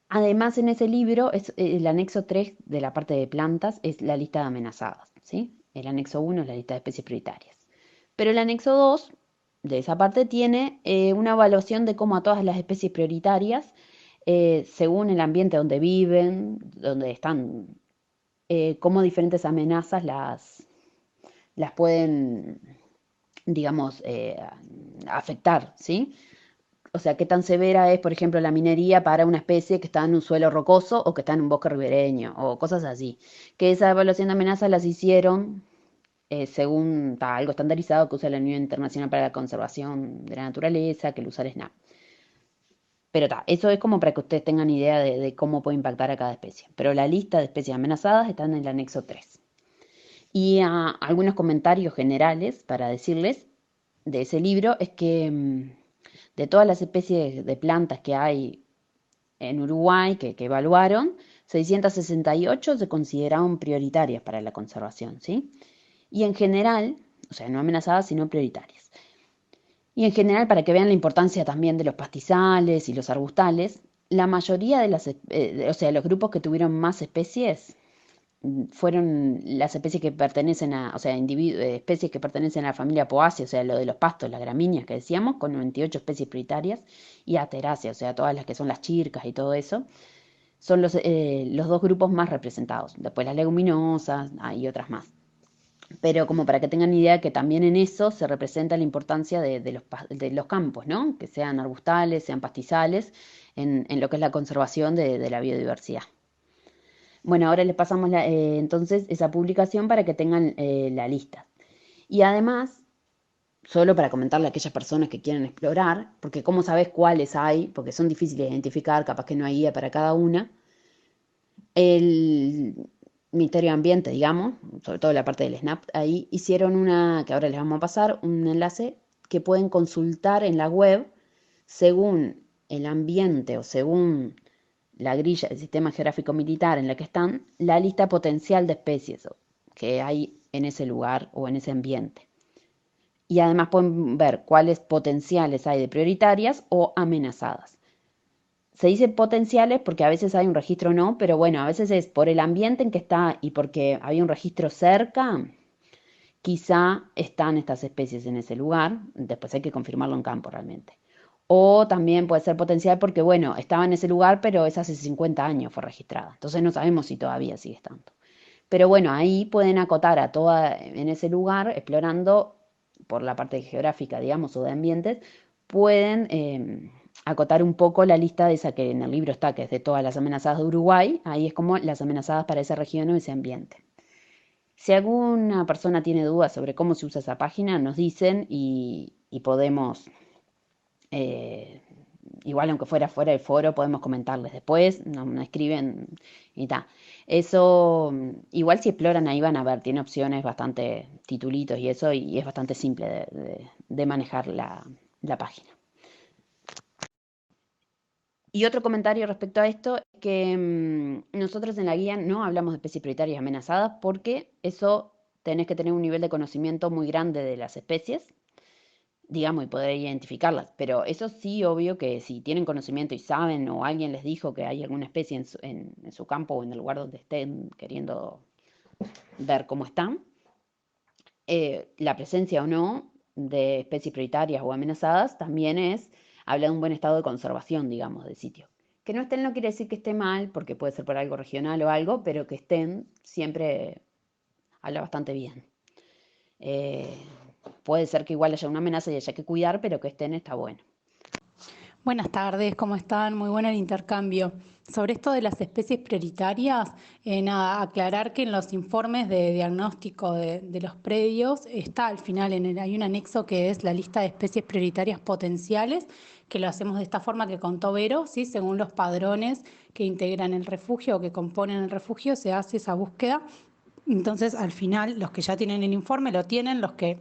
además en ese libro, es el anexo 3 de la parte de plantas es la lista de amenazadas, ¿sí? El anexo 1 es la lista de especies prioritarias. Pero el anexo 2 de esa parte tiene una evaluación de cómo a todas las especies prioritarias, según el ambiente donde viven, donde están, cómo diferentes amenazas las pueden, digamos, afectar, ¿sí? O sea, qué tan severa es, por ejemplo, la minería para una especie que está en un suelo rocoso o que está en un bosque ribereño o cosas así. Que esa evaluación de amenazas las hicieron según algo estandarizado que usa la Unión Internacional para la Conservación de la Naturaleza, que lo usa el SNAP. Pero eso es como para que ustedes tengan idea de cómo puede impactar a cada especie. Pero la lista de especies amenazadas está en el anexo 3. Y algunos comentarios generales para decirles de ese libro es que de todas las especies de plantas que hay en Uruguay que evaluaron, 668 se consideraron prioritarias para la conservación, ¿sí? Y en general, o sea, no amenazadas, sino prioritarias. Y en general, para que vean la importancia también de los pastizales y los arbustales, la mayoría de los grupos que tuvieron más especies fueron las especies que pertenecen especies que pertenecen a la familia Poaceae, o sea, lo de los pastos, las gramíneas que decíamos, con 98 especies prioritarias, y Asteraceae, o sea, todas las que son las chircas y todo eso, son los dos grupos más representados. Después las leguminosas y otras más. Pero como para que tengan idea que también en eso se representa la importancia de los campos, ¿no? Que sean arbustales, sean pastizales, en lo que es la conservación de la biodiversidad. Bueno, ahora les pasamos entonces esa publicación para que tengan la lista. Y además, solo para comentarle a aquellas personas que quieren explorar, porque cómo sabes cuáles hay, porque son difíciles de identificar, capaz que no hay guía para cada una, el Ministerio de Ambiente, digamos, sobre todo la parte del SNAP, ahí hicieron que ahora les vamos a pasar, un enlace que pueden consultar en la web según el ambiente o según la grilla del sistema geográfico militar en la que están, la lista potencial de especies que hay en ese lugar o en ese ambiente. Y además pueden ver cuáles potenciales hay de prioritarias o amenazadas. Se dice potenciales porque a veces hay un registro o no, pero bueno, a veces es por el ambiente en que está y porque había un registro cerca, quizá están estas especies en ese lugar, después hay que confirmarlo en campo realmente. O también puede ser potencial porque, bueno, estaba en ese lugar, pero es hace 50 años fue registrada. Entonces no sabemos si todavía sigue estando. Pero bueno, ahí pueden acotar a toda en ese lugar, explorando por la parte geográfica, digamos, o de ambientes, pueden acotar un poco la lista de esa que en el libro está, que es de todas las amenazadas de Uruguay. Ahí es como las amenazadas para esa región o ese ambiente. Si alguna persona tiene dudas sobre cómo se usa esa página, nos dicen y podemos... igual aunque fuera del foro podemos comentarles después, nos escriben y tal. Eso, igual si exploran ahí van a ver, tiene opciones bastante titulitos y eso, y es bastante simple de manejar la página. Y otro comentario respecto a esto es que nosotros en la guía no hablamos de especies prioritarias amenazadas porque eso tenés que tener un nivel de conocimiento muy grande de las especies, digamos, y poder identificarlas. Pero eso sí, obvio que si tienen conocimiento y saben o alguien les dijo que hay alguna especie en su campo o en el lugar donde estén queriendo ver cómo están, la presencia o no de especies prioritarias o amenazadas también habla de un buen estado de conservación, digamos, del sitio. Que no estén no quiere decir que esté mal, porque puede ser por algo regional o algo, pero que estén siempre habla bastante bien. Puede ser que igual haya una amenaza y haya que cuidar, pero que estén está bueno. Buenas tardes, ¿cómo están? Muy bueno el intercambio. Sobre esto de las especies prioritarias, nada, aclarar que en los informes de diagnóstico de los predios está al final, hay un anexo que es la lista de especies prioritarias potenciales, que lo hacemos de esta forma que contó Vero, ¿sí? Según los padrones que integran el refugio o que componen el refugio, se hace esa búsqueda. Entonces, al final, los que ya tienen el informe lo tienen, los que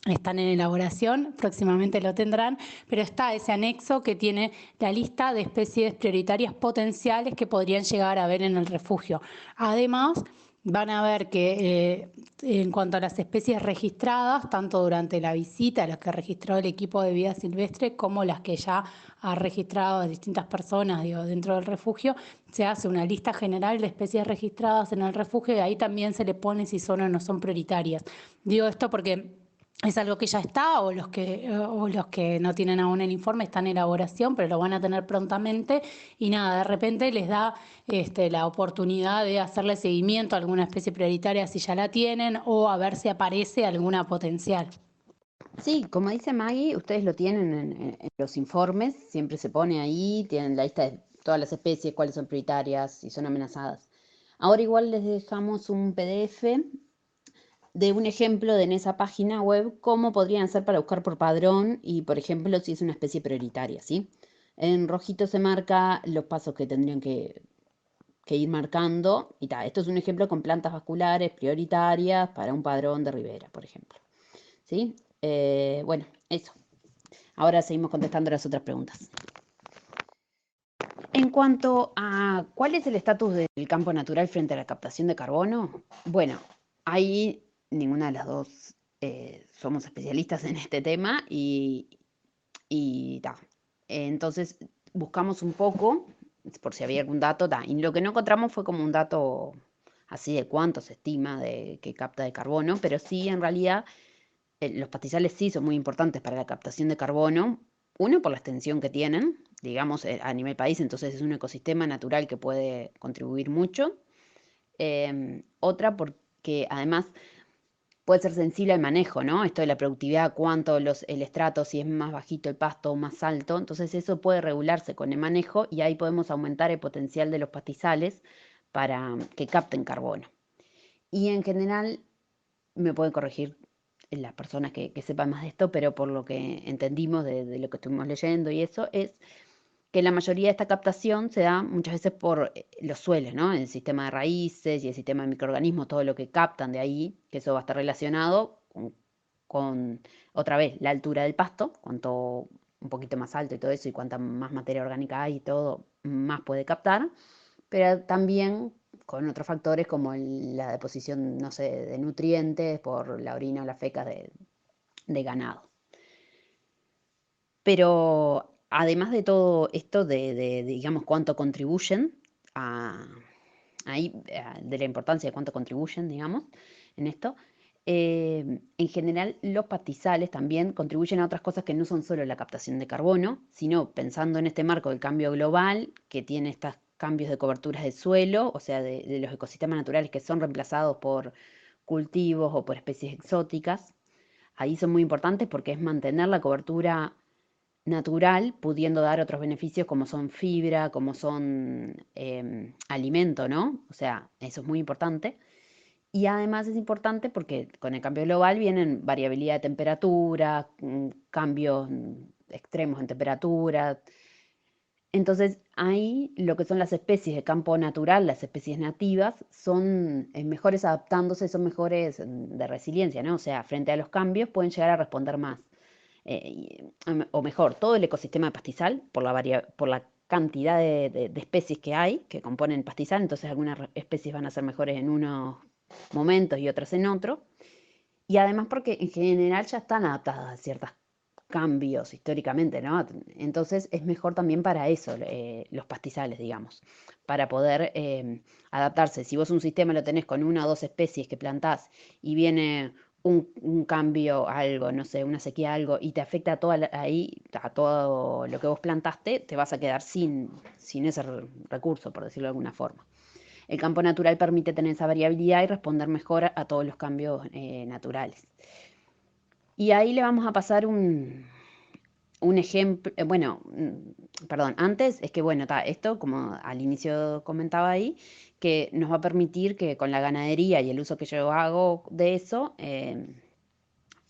están en elaboración, próximamente lo tendrán, pero está ese anexo que tiene la lista de especies prioritarias potenciales que podrían llegar a haber en el refugio. Además, van a ver que en cuanto a las especies registradas, tanto durante la visita, las que registró el equipo de vida silvestre, como las que ya ha registrado distintas personas, dentro del refugio, se hace una lista general de especies registradas en el refugio y ahí también se le pone si son o no son prioritarias. Digo esto porque es algo que ya está, o los que no tienen aún el informe están en elaboración, pero lo van a tener prontamente, y nada, de repente les da la oportunidad de hacerle seguimiento a alguna especie prioritaria si ya la tienen, o a ver si aparece alguna potencial. Sí, como dice Maggie, ustedes lo tienen en los informes, siempre se pone ahí, tienen la lista de todas las especies, cuáles son prioritarias, si son amenazadas. Ahora igual les dejamos un PDF de un ejemplo en esa página web, cómo podrían hacer para buscar por padrón y, por ejemplo, si es una especie prioritaria, ¿sí? En rojito se marca los pasos que tendrían que ir marcando y tal. Esto es un ejemplo con plantas vasculares prioritarias para un padrón de ribera, por ejemplo, ¿sí? Bueno, eso. Ahora seguimos contestando las otras preguntas. En cuanto a cuál es el estatus del campo natural frente a la captación de carbono, bueno, ahí ninguna de las dos somos especialistas en este tema y ta. Entonces buscamos un poco, por si había algún dato, ta. Y lo que no encontramos fue como un dato así de cuánto se estima de que capta de carbono, pero sí en realidad los pastizales sí son muy importantes para la captación de carbono. Uno, por la extensión que tienen, digamos, a nivel país, entonces es un ecosistema natural que puede contribuir mucho. Otra, porque además puede ser sensible al manejo, ¿no? Esto de la productividad, cuánto el estrato, si es más bajito el pasto o más alto. Entonces eso puede regularse con el manejo y ahí podemos aumentar el potencial de los pastizales para que capten carbono. Y en general, me pueden corregir las personas que sepan más de esto, pero por lo que entendimos de lo que estuvimos leyendo y eso, es que la mayoría de esta captación se da muchas veces por los suelos, ¿no? El sistema de raíces y el sistema de microorganismos, todo lo que captan de ahí, que eso va a estar relacionado con otra vez, la altura del pasto, cuanto un poquito más alto y todo eso, y cuanta más materia orgánica hay y todo, más puede captar, pero también con otros factores como la deposición, no sé, de nutrientes por la orina o la feca de ganado. Pero además de todo esto digamos, cuánto contribuyen de la importancia de cuánto contribuyen, digamos, en esto, en general los pastizales también contribuyen a otras cosas que no son solo la captación de carbono, sino pensando en este marco del cambio global que tiene estos cambios de coberturas del suelo, o sea, de los ecosistemas naturales que son reemplazados por cultivos o por especies exóticas. Ahí son muy importantes porque es mantener la cobertura natural, pudiendo dar otros beneficios como son fibra, como son alimento, ¿no? O sea, eso es muy importante. Y además es importante porque con el cambio global vienen variabilidad de temperatura, cambios extremos en temperatura. Entonces, ahí lo que son las especies de campo natural, las especies nativas, son mejores adaptándose, son mejores de resiliencia, ¿no? O sea, frente a los cambios pueden llegar a responder más. O mejor, todo el ecosistema de pastizal, por la cantidad de especies que hay que componen el pastizal, entonces algunas especies van a ser mejores en unos momentos y otras en otros. Y además porque en general ya están adaptadas a ciertos cambios históricamente, ¿no? Entonces es mejor también para eso, los pastizales, digamos, para poder adaptarse. Si vos un sistema lo tenés con una o dos especies que plantás y viene un cambio, algo, no sé, una sequía, algo, y te afecta a todo lo que vos plantaste, te vas a quedar sin ese recurso, por decirlo de alguna forma. El campo natural permite tener esa variabilidad y responder mejor a todos los cambios naturales. Y ahí le vamos a pasar un ejemplo, perdón, antes es que, bueno, esto, como al inicio comentaba ahí, que nos va a permitir que con la ganadería y el uso que yo hago de eso,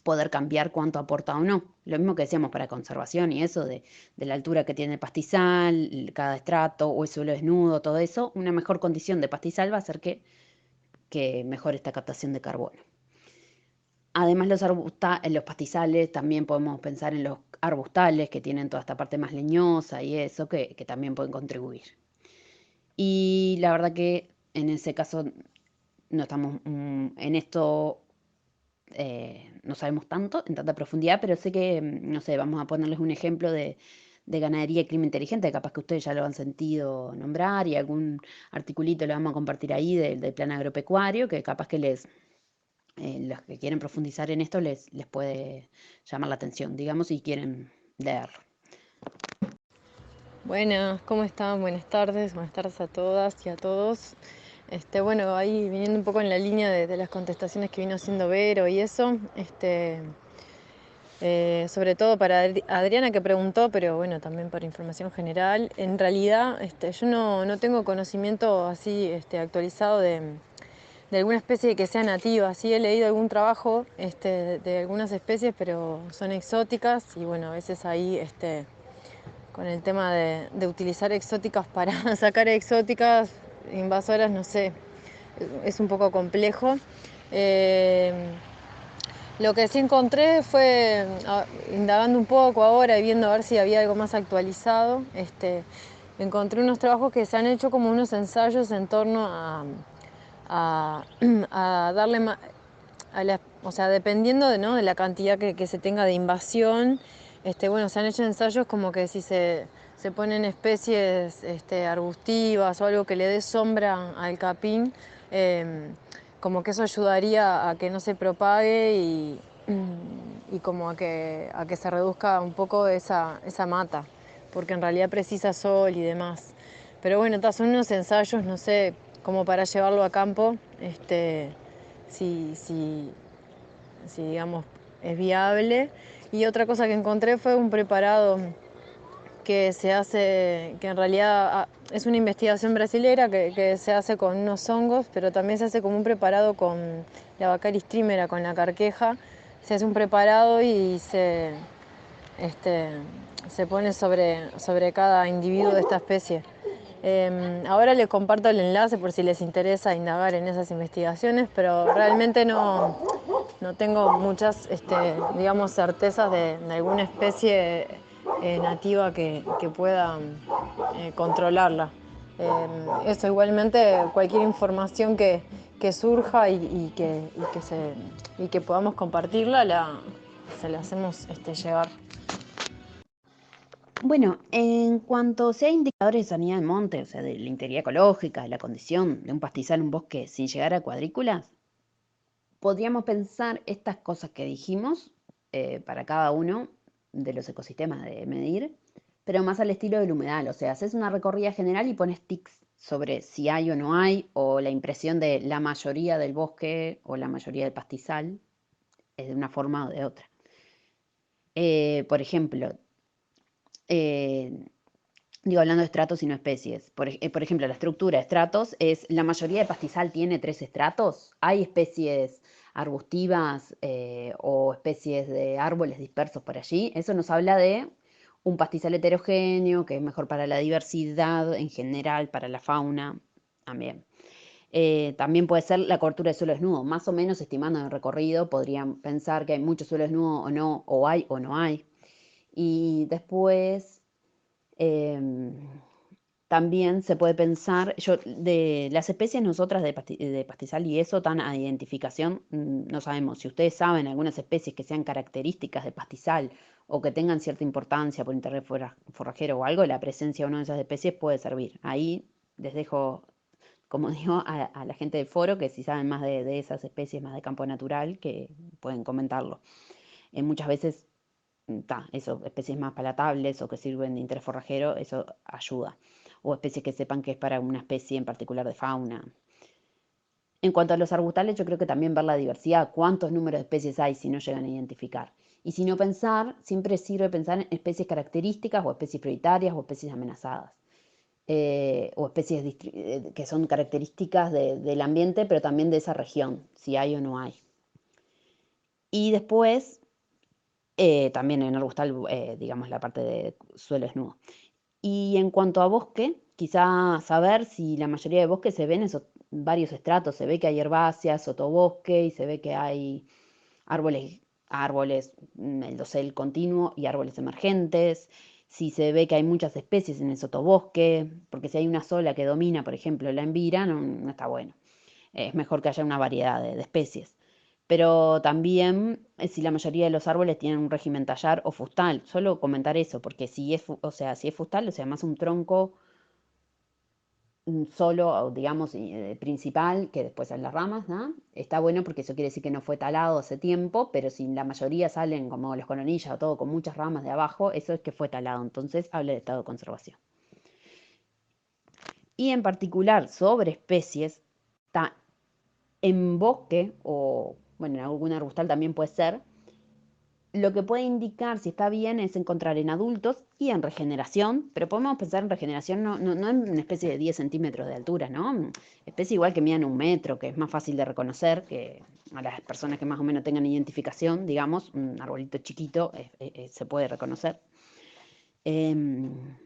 poder cambiar cuánto aporta o no. Lo mismo que decíamos para conservación y eso, de la altura que tiene el pastizal, cada estrato o el suelo desnudo, todo eso, una mejor condición de pastizal va a hacer que mejore esta captación de carbono. Además, los pastizales, también podemos pensar en los arbustales que tienen toda esta parte más leñosa y eso, que también pueden contribuir. Y la verdad que en ese caso no estamos en esto, no sabemos tanto, en tanta profundidad, pero sé que, no sé, vamos a ponerles un ejemplo de ganadería y clima inteligente, capaz que ustedes ya lo han sentido nombrar, y algún articulito le vamos a compartir ahí del plan agropecuario, que capaz que los que quieren profundizar en esto les puede llamar la atención, digamos, si quieren leerlo. Buenas, ¿cómo están? Buenas tardes a todas y a todos. Bueno, ahí viniendo un poco en la línea de las contestaciones que vino haciendo Vero y eso, sobre todo para Adriana que preguntó, pero bueno, también para información general. En realidad, yo no tengo conocimiento así actualizado de alguna especie que sea nativa. Sí he leído algún trabajo de algunas especies, pero son exóticas y bueno, a veces ahí con el tema de utilizar exóticas para sacar exóticas invasoras, no sé, es un poco complejo. Lo que sí encontré fue, indagando un poco ahora y viendo a ver si había algo más actualizado, encontré unos trabajos que se han hecho como unos ensayos en torno a, a darle más, o sea, dependiendo ¿no? de la cantidad que se tenga de invasión, bueno, se han hecho ensayos como que si se ponen especies arbustivas o algo que le dé sombra al capín, como que eso ayudaría a que no se propague y como a que se reduzca un poco esa mata, porque en realidad precisa sol y demás. Pero bueno, son unos ensayos, no sé, como para llevarlo a campo, si digamos es viable. Y otra cosa que encontré fue un preparado que se hace, que en realidad es una investigación brasilera que se hace con unos hongos, pero también se hace como un preparado con la Baccharis trimera, con la carqueja. Se hace un preparado y se pone sobre cada individuo de esta especie. Ahora les comparto el enlace por si les interesa indagar en esas investigaciones, pero realmente no tengo muchas, digamos, certezas de alguna especie nativa que pueda controlarla. Eso igualmente, cualquier información que surja y que podamos compartirla, se la hacemos llegar. Bueno, en cuanto sea indicadores de sanidad del monte, o sea, de la integridad ecológica, de la condición de un pastizal, un bosque sin llegar a cuadrículas, podríamos pensar estas cosas que dijimos para cada uno de los ecosistemas de medir, pero más al estilo del humedal, o sea, haces una recorrida general y pones tics sobre si hay o no hay, o la impresión de la mayoría del bosque o la mayoría del pastizal, es de una forma o de otra. Por ejemplo, digo, hablando de estratos y no especies. Por ejemplo, la estructura de estratos es, la mayoría de pastizal tiene 3 estratos. Hay especies arbustivas o especies de árboles dispersos por allí. Eso nos habla de un pastizal heterogéneo, que es mejor para la diversidad en general, para la fauna también. También puede ser la cobertura de suelo desnudo. Más o menos, estimando el recorrido, podrían pensar que hay mucho suelo desnudo o no, o hay o no hay. Y después también se puede pensar, de las especies nosotras de pastizal y eso tan a identificación, no sabemos. Si ustedes saben algunas especies que sean características de pastizal o que tengan cierta importancia por interés forrajero o algo, la presencia de una de esas especies puede servir. Ahí les dejo, como digo, a la gente del foro, que si saben más de esas especies, más de campo natural, que pueden comentarlo. Muchas veces eso, especies más palatables o que sirven de interés forrajero, eso ayuda. O especies que sepan que es para una especie en particular de fauna. En cuanto a los arbustales, yo creo que también ver la diversidad, cuántos números de especies hay si no llegan a identificar. Y si no pensar, siempre sirve pensar en especies características o especies prioritarias o especies amenazadas. O especies que son características del ambiente, pero también de esa región, si hay o no hay. Y después, también en arbustal, digamos, la parte de suelo desnudo. Y en cuanto a bosque, quizá saber si la mayoría de bosques se ven esos varios estratos, se ve que hay herbáceas, sotobosque, y se ve que hay árboles, el dosel continuo y árboles emergentes. Si se ve que hay muchas especies en el sotobosque, porque si hay una sola que domina, por ejemplo, la envira, no está bueno. Es mejor que haya una variedad de especies. Pero también si la mayoría de los árboles tienen un régimen tallar o fustal, solo comentar eso, porque si es fustal, o sea, más un tronco solo, digamos, principal, que después son las ramas, ¿no? Está bueno porque eso quiere decir que no fue talado hace tiempo, pero si la mayoría salen como los coronillas o todo con muchas ramas de abajo, eso es que fue talado, entonces habla de estado de conservación. Y en particular sobre especies, está en bosque o, bueno, en algún arbustal también puede ser, lo que puede indicar si está bien es encontrar en adultos y en regeneración, pero podemos pensar en regeneración no en una especie de 10 centímetros de altura, ¿no? Especie igual que midan 1 metro, que es más fácil de reconocer, que a las personas que más o menos tengan identificación, digamos, un arbolito chiquito se puede reconocer. Em,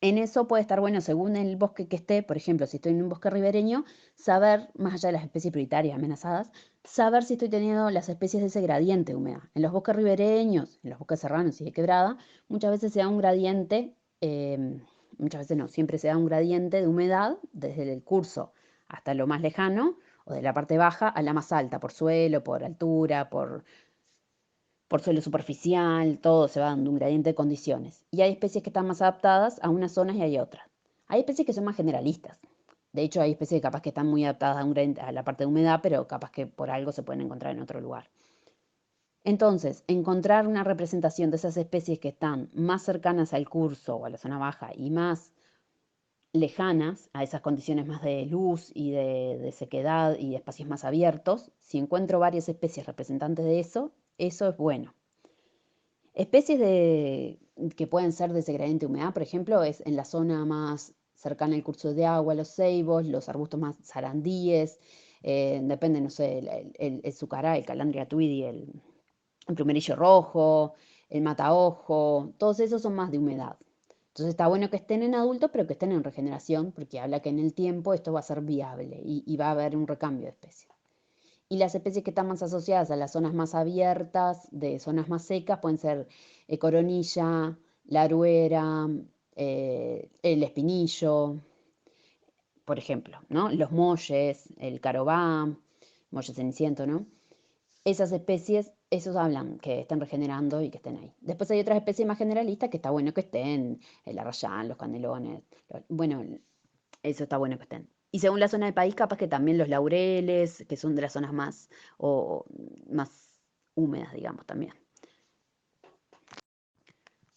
en eso puede estar bueno, según el bosque que esté, por ejemplo, si estoy en un bosque ribereño, saber, más allá de las especies prioritarias amenazadas, saber si estoy teniendo las especies de ese gradiente de humedad. En los bosques ribereños, en los bosques serranos y de quebrada, muchas veces se da un gradiente, muchas veces no, siempre se da un gradiente de humedad desde el curso hasta lo más lejano, o de la parte baja a la más alta, por suelo, por altura, por suelo superficial, todo se va dando un gradiente de condiciones. Y hay especies que están más adaptadas a unas zonas y hay otras. Hay especies que son más generalistas. De hecho, hay especies que capaz que están muy adaptadas a la parte de humedad, pero capaz que por algo se pueden encontrar en otro lugar. Entonces, encontrar una representación de esas especies que están más cercanas al curso o a la zona baja y más lejanas a esas condiciones más de luz y de sequedad y de espacios más abiertos, si encuentro varias especies representantes de eso es bueno. Especies que pueden ser de ese gradiente de humedad, por ejemplo, es en la zona más cercana al curso de agua, los ceibos, los arbustos más sarandíes, depende, no sé, el sucará, el calandria tweedy, el plumerillo rojo, el mataojo, todos esos son más de humedad. Entonces está bueno que estén en adultos, pero que estén en regeneración, porque habla que en el tiempo esto va a ser viable y va a haber un recambio de especies. Y las especies que están más asociadas a las zonas más abiertas, de zonas más secas, pueden ser coronilla, la aruera, el espinillo, por ejemplo, ¿no? Los molles, el carobá, molle ceniciento, ¿no? Esas especies, esos hablan que estén regenerando y que estén ahí. Después hay otras especies más generalistas que está bueno que estén, el arrayán, los canelones, bueno, eso está bueno que estén. Y según la zona del país, capaz que también los laureles, que son de las zonas más húmedas, digamos, también.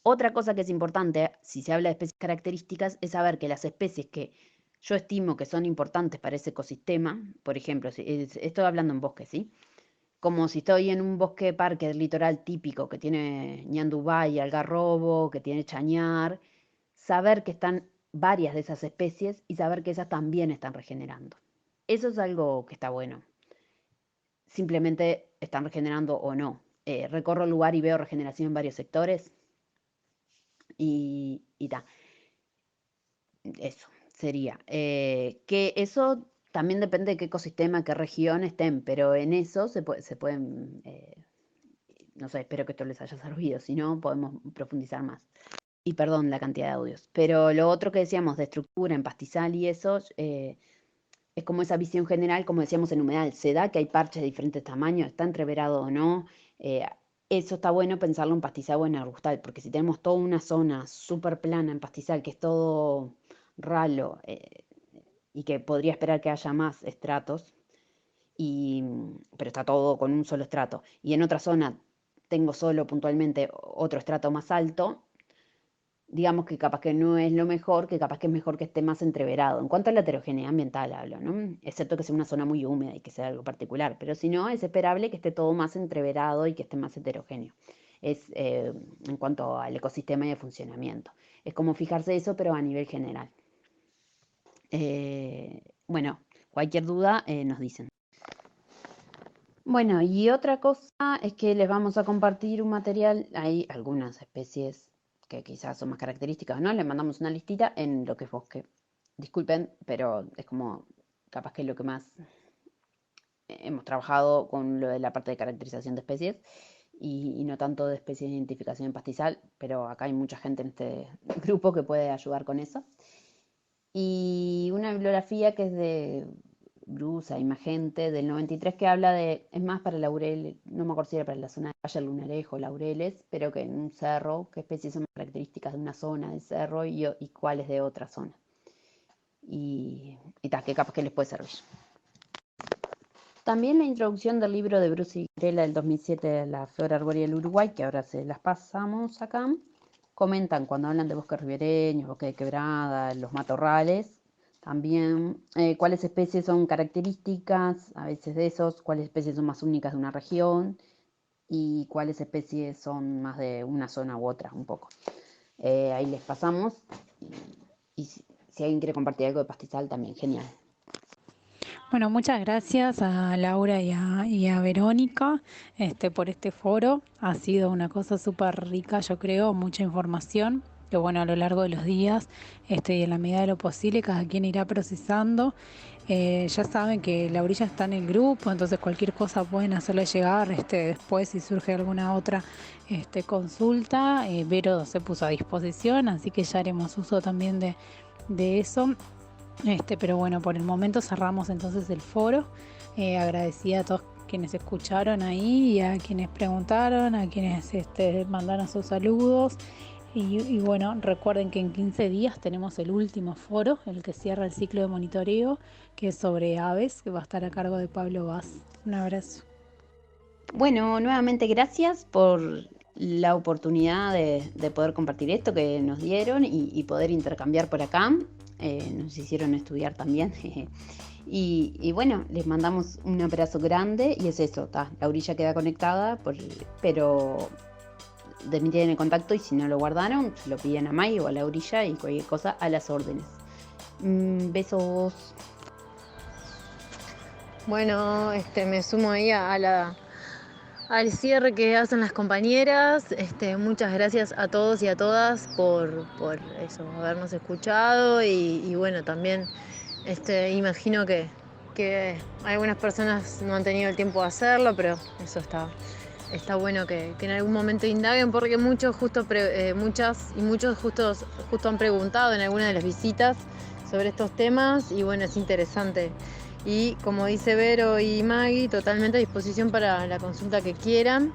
Otra cosa que es importante, si se habla de especies características, es saber que las especies que yo estimo que son importantes para ese ecosistema, por ejemplo, estoy hablando en bosque, ¿sí? Como si estoy en un bosque parque del litoral típico que tiene ñandubay, algarrobo, que tiene chañar, saber que están varias de esas especies y saber que esas también están regenerando. Eso es algo que está bueno. Simplemente están regenerando o no. Recorro el lugar y veo regeneración en varios sectores y ta. Eso sería. Que eso también depende de qué ecosistema, qué región estén, pero en eso se pueden, no sé, espero que esto les haya servido, si no podemos profundizar más. Y perdón la cantidad de audios. Pero lo otro que decíamos de estructura en pastizal y eso, es como esa visión general, como decíamos en humedal, se da que hay parches de diferentes tamaños, está entreverado o no. eh, Eso está bueno pensarlo en pastizal o en arbustal, porque si tenemos toda una zona súper plana en pastizal, que es todo ralo, y que podría esperar que haya más estratos, pero está todo con un solo estrato, y en otra zona tengo solo puntualmente otro estrato más alto, digamos que capaz que no es lo mejor, que capaz que es mejor que esté más entreverado. En cuanto a la heterogeneidad ambiental hablo, ¿no? Excepto que sea una zona muy húmeda y que sea algo particular, pero si no, es esperable que esté todo más entreverado y que esté más heterogéneo. Es en cuanto al ecosistema y al funcionamiento. Es como fijarse eso, pero a nivel general. Bueno, cualquier duda nos dicen. Bueno, y otra cosa es que les vamos a compartir un material, hay algunas especies que quizás son más características, ¿no? Les mandamos una listita en lo que es bosque. Disculpen, pero es como capaz que es lo que más hemos trabajado con lo de la parte de caracterización de especies y no tanto de especies de identificación en pastizal, pero acá hay mucha gente en este grupo que puede ayudar con eso. Y una bibliografía que es de Brusa y Magente del 93 que habla de, es más para laureles, no me acuerdo si era para la zona de Valle del Lunarejo, laureles, pero que en un cerro, qué especies son características de una zona del cerro y cuáles de otra zona. Y tal, que capaz que les puede servir. También la introducción del libro de Bruce y Grela del 2007 de la flora arbórea del Uruguay, que ahora se las pasamos acá, comentan cuando hablan de bosques ribereños, bosque de quebrada, los matorrales, también cuáles especies son características, a veces de esos, cuáles especies son más únicas de una región y cuáles especies son más de una zona u otra, un poco. Ahí les pasamos y si alguien quiere compartir algo de pastizal también, genial. Bueno, muchas gracias a Laura y a Verónica por este foro. Ha sido una cosa súper rica, yo creo, mucha información, que bueno, a lo largo de los días y en la medida de lo posible cada quien irá procesando. Ya saben que Laurilla está en el grupo, entonces cualquier cosa pueden hacerle llegar después si surge alguna otra consulta. Vero se puso a disposición, así que ya haremos uso también de eso. Pero bueno, por el momento cerramos entonces el foro. Agradecida a todos quienes escucharon ahí y a quienes preguntaron, a quienes mandaron sus saludos. Y bueno, recuerden que en 15 días tenemos el último foro, el que cierra el ciclo de monitoreo, que es sobre aves, que va a estar a cargo de Pablo Vaz. Un abrazo. Bueno, nuevamente gracias por la oportunidad de poder compartir esto que nos dieron y poder intercambiar por acá. Nos hicieron estudiar también. Y bueno, les mandamos un abrazo grande y es eso, Laurilla queda conectada, pero tienen el contacto y si no lo guardaron, se lo piden a May o a Laurilla y cualquier cosa a las órdenes. Besos. Bueno, me sumo ahí al cierre que hacen las compañeras. Muchas gracias a todos y a todas por eso, habernos escuchado y bueno, también imagino que algunas personas no han tenido el tiempo de hacerlo, pero eso está bueno que en algún momento indaguen, porque muchas y muchos justo han preguntado en alguna de las visitas sobre estos temas y bueno, es interesante. Y como dice Vero y Maggie, totalmente a disposición para la consulta que quieran.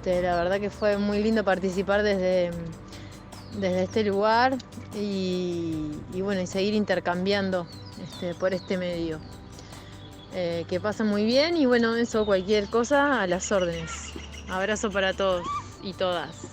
La verdad que fue muy lindo participar desde este lugar y bueno, y seguir intercambiando por este medio. Que pasen muy bien y bueno, eso, cualquier cosa a las órdenes. Abrazo para todos y todas.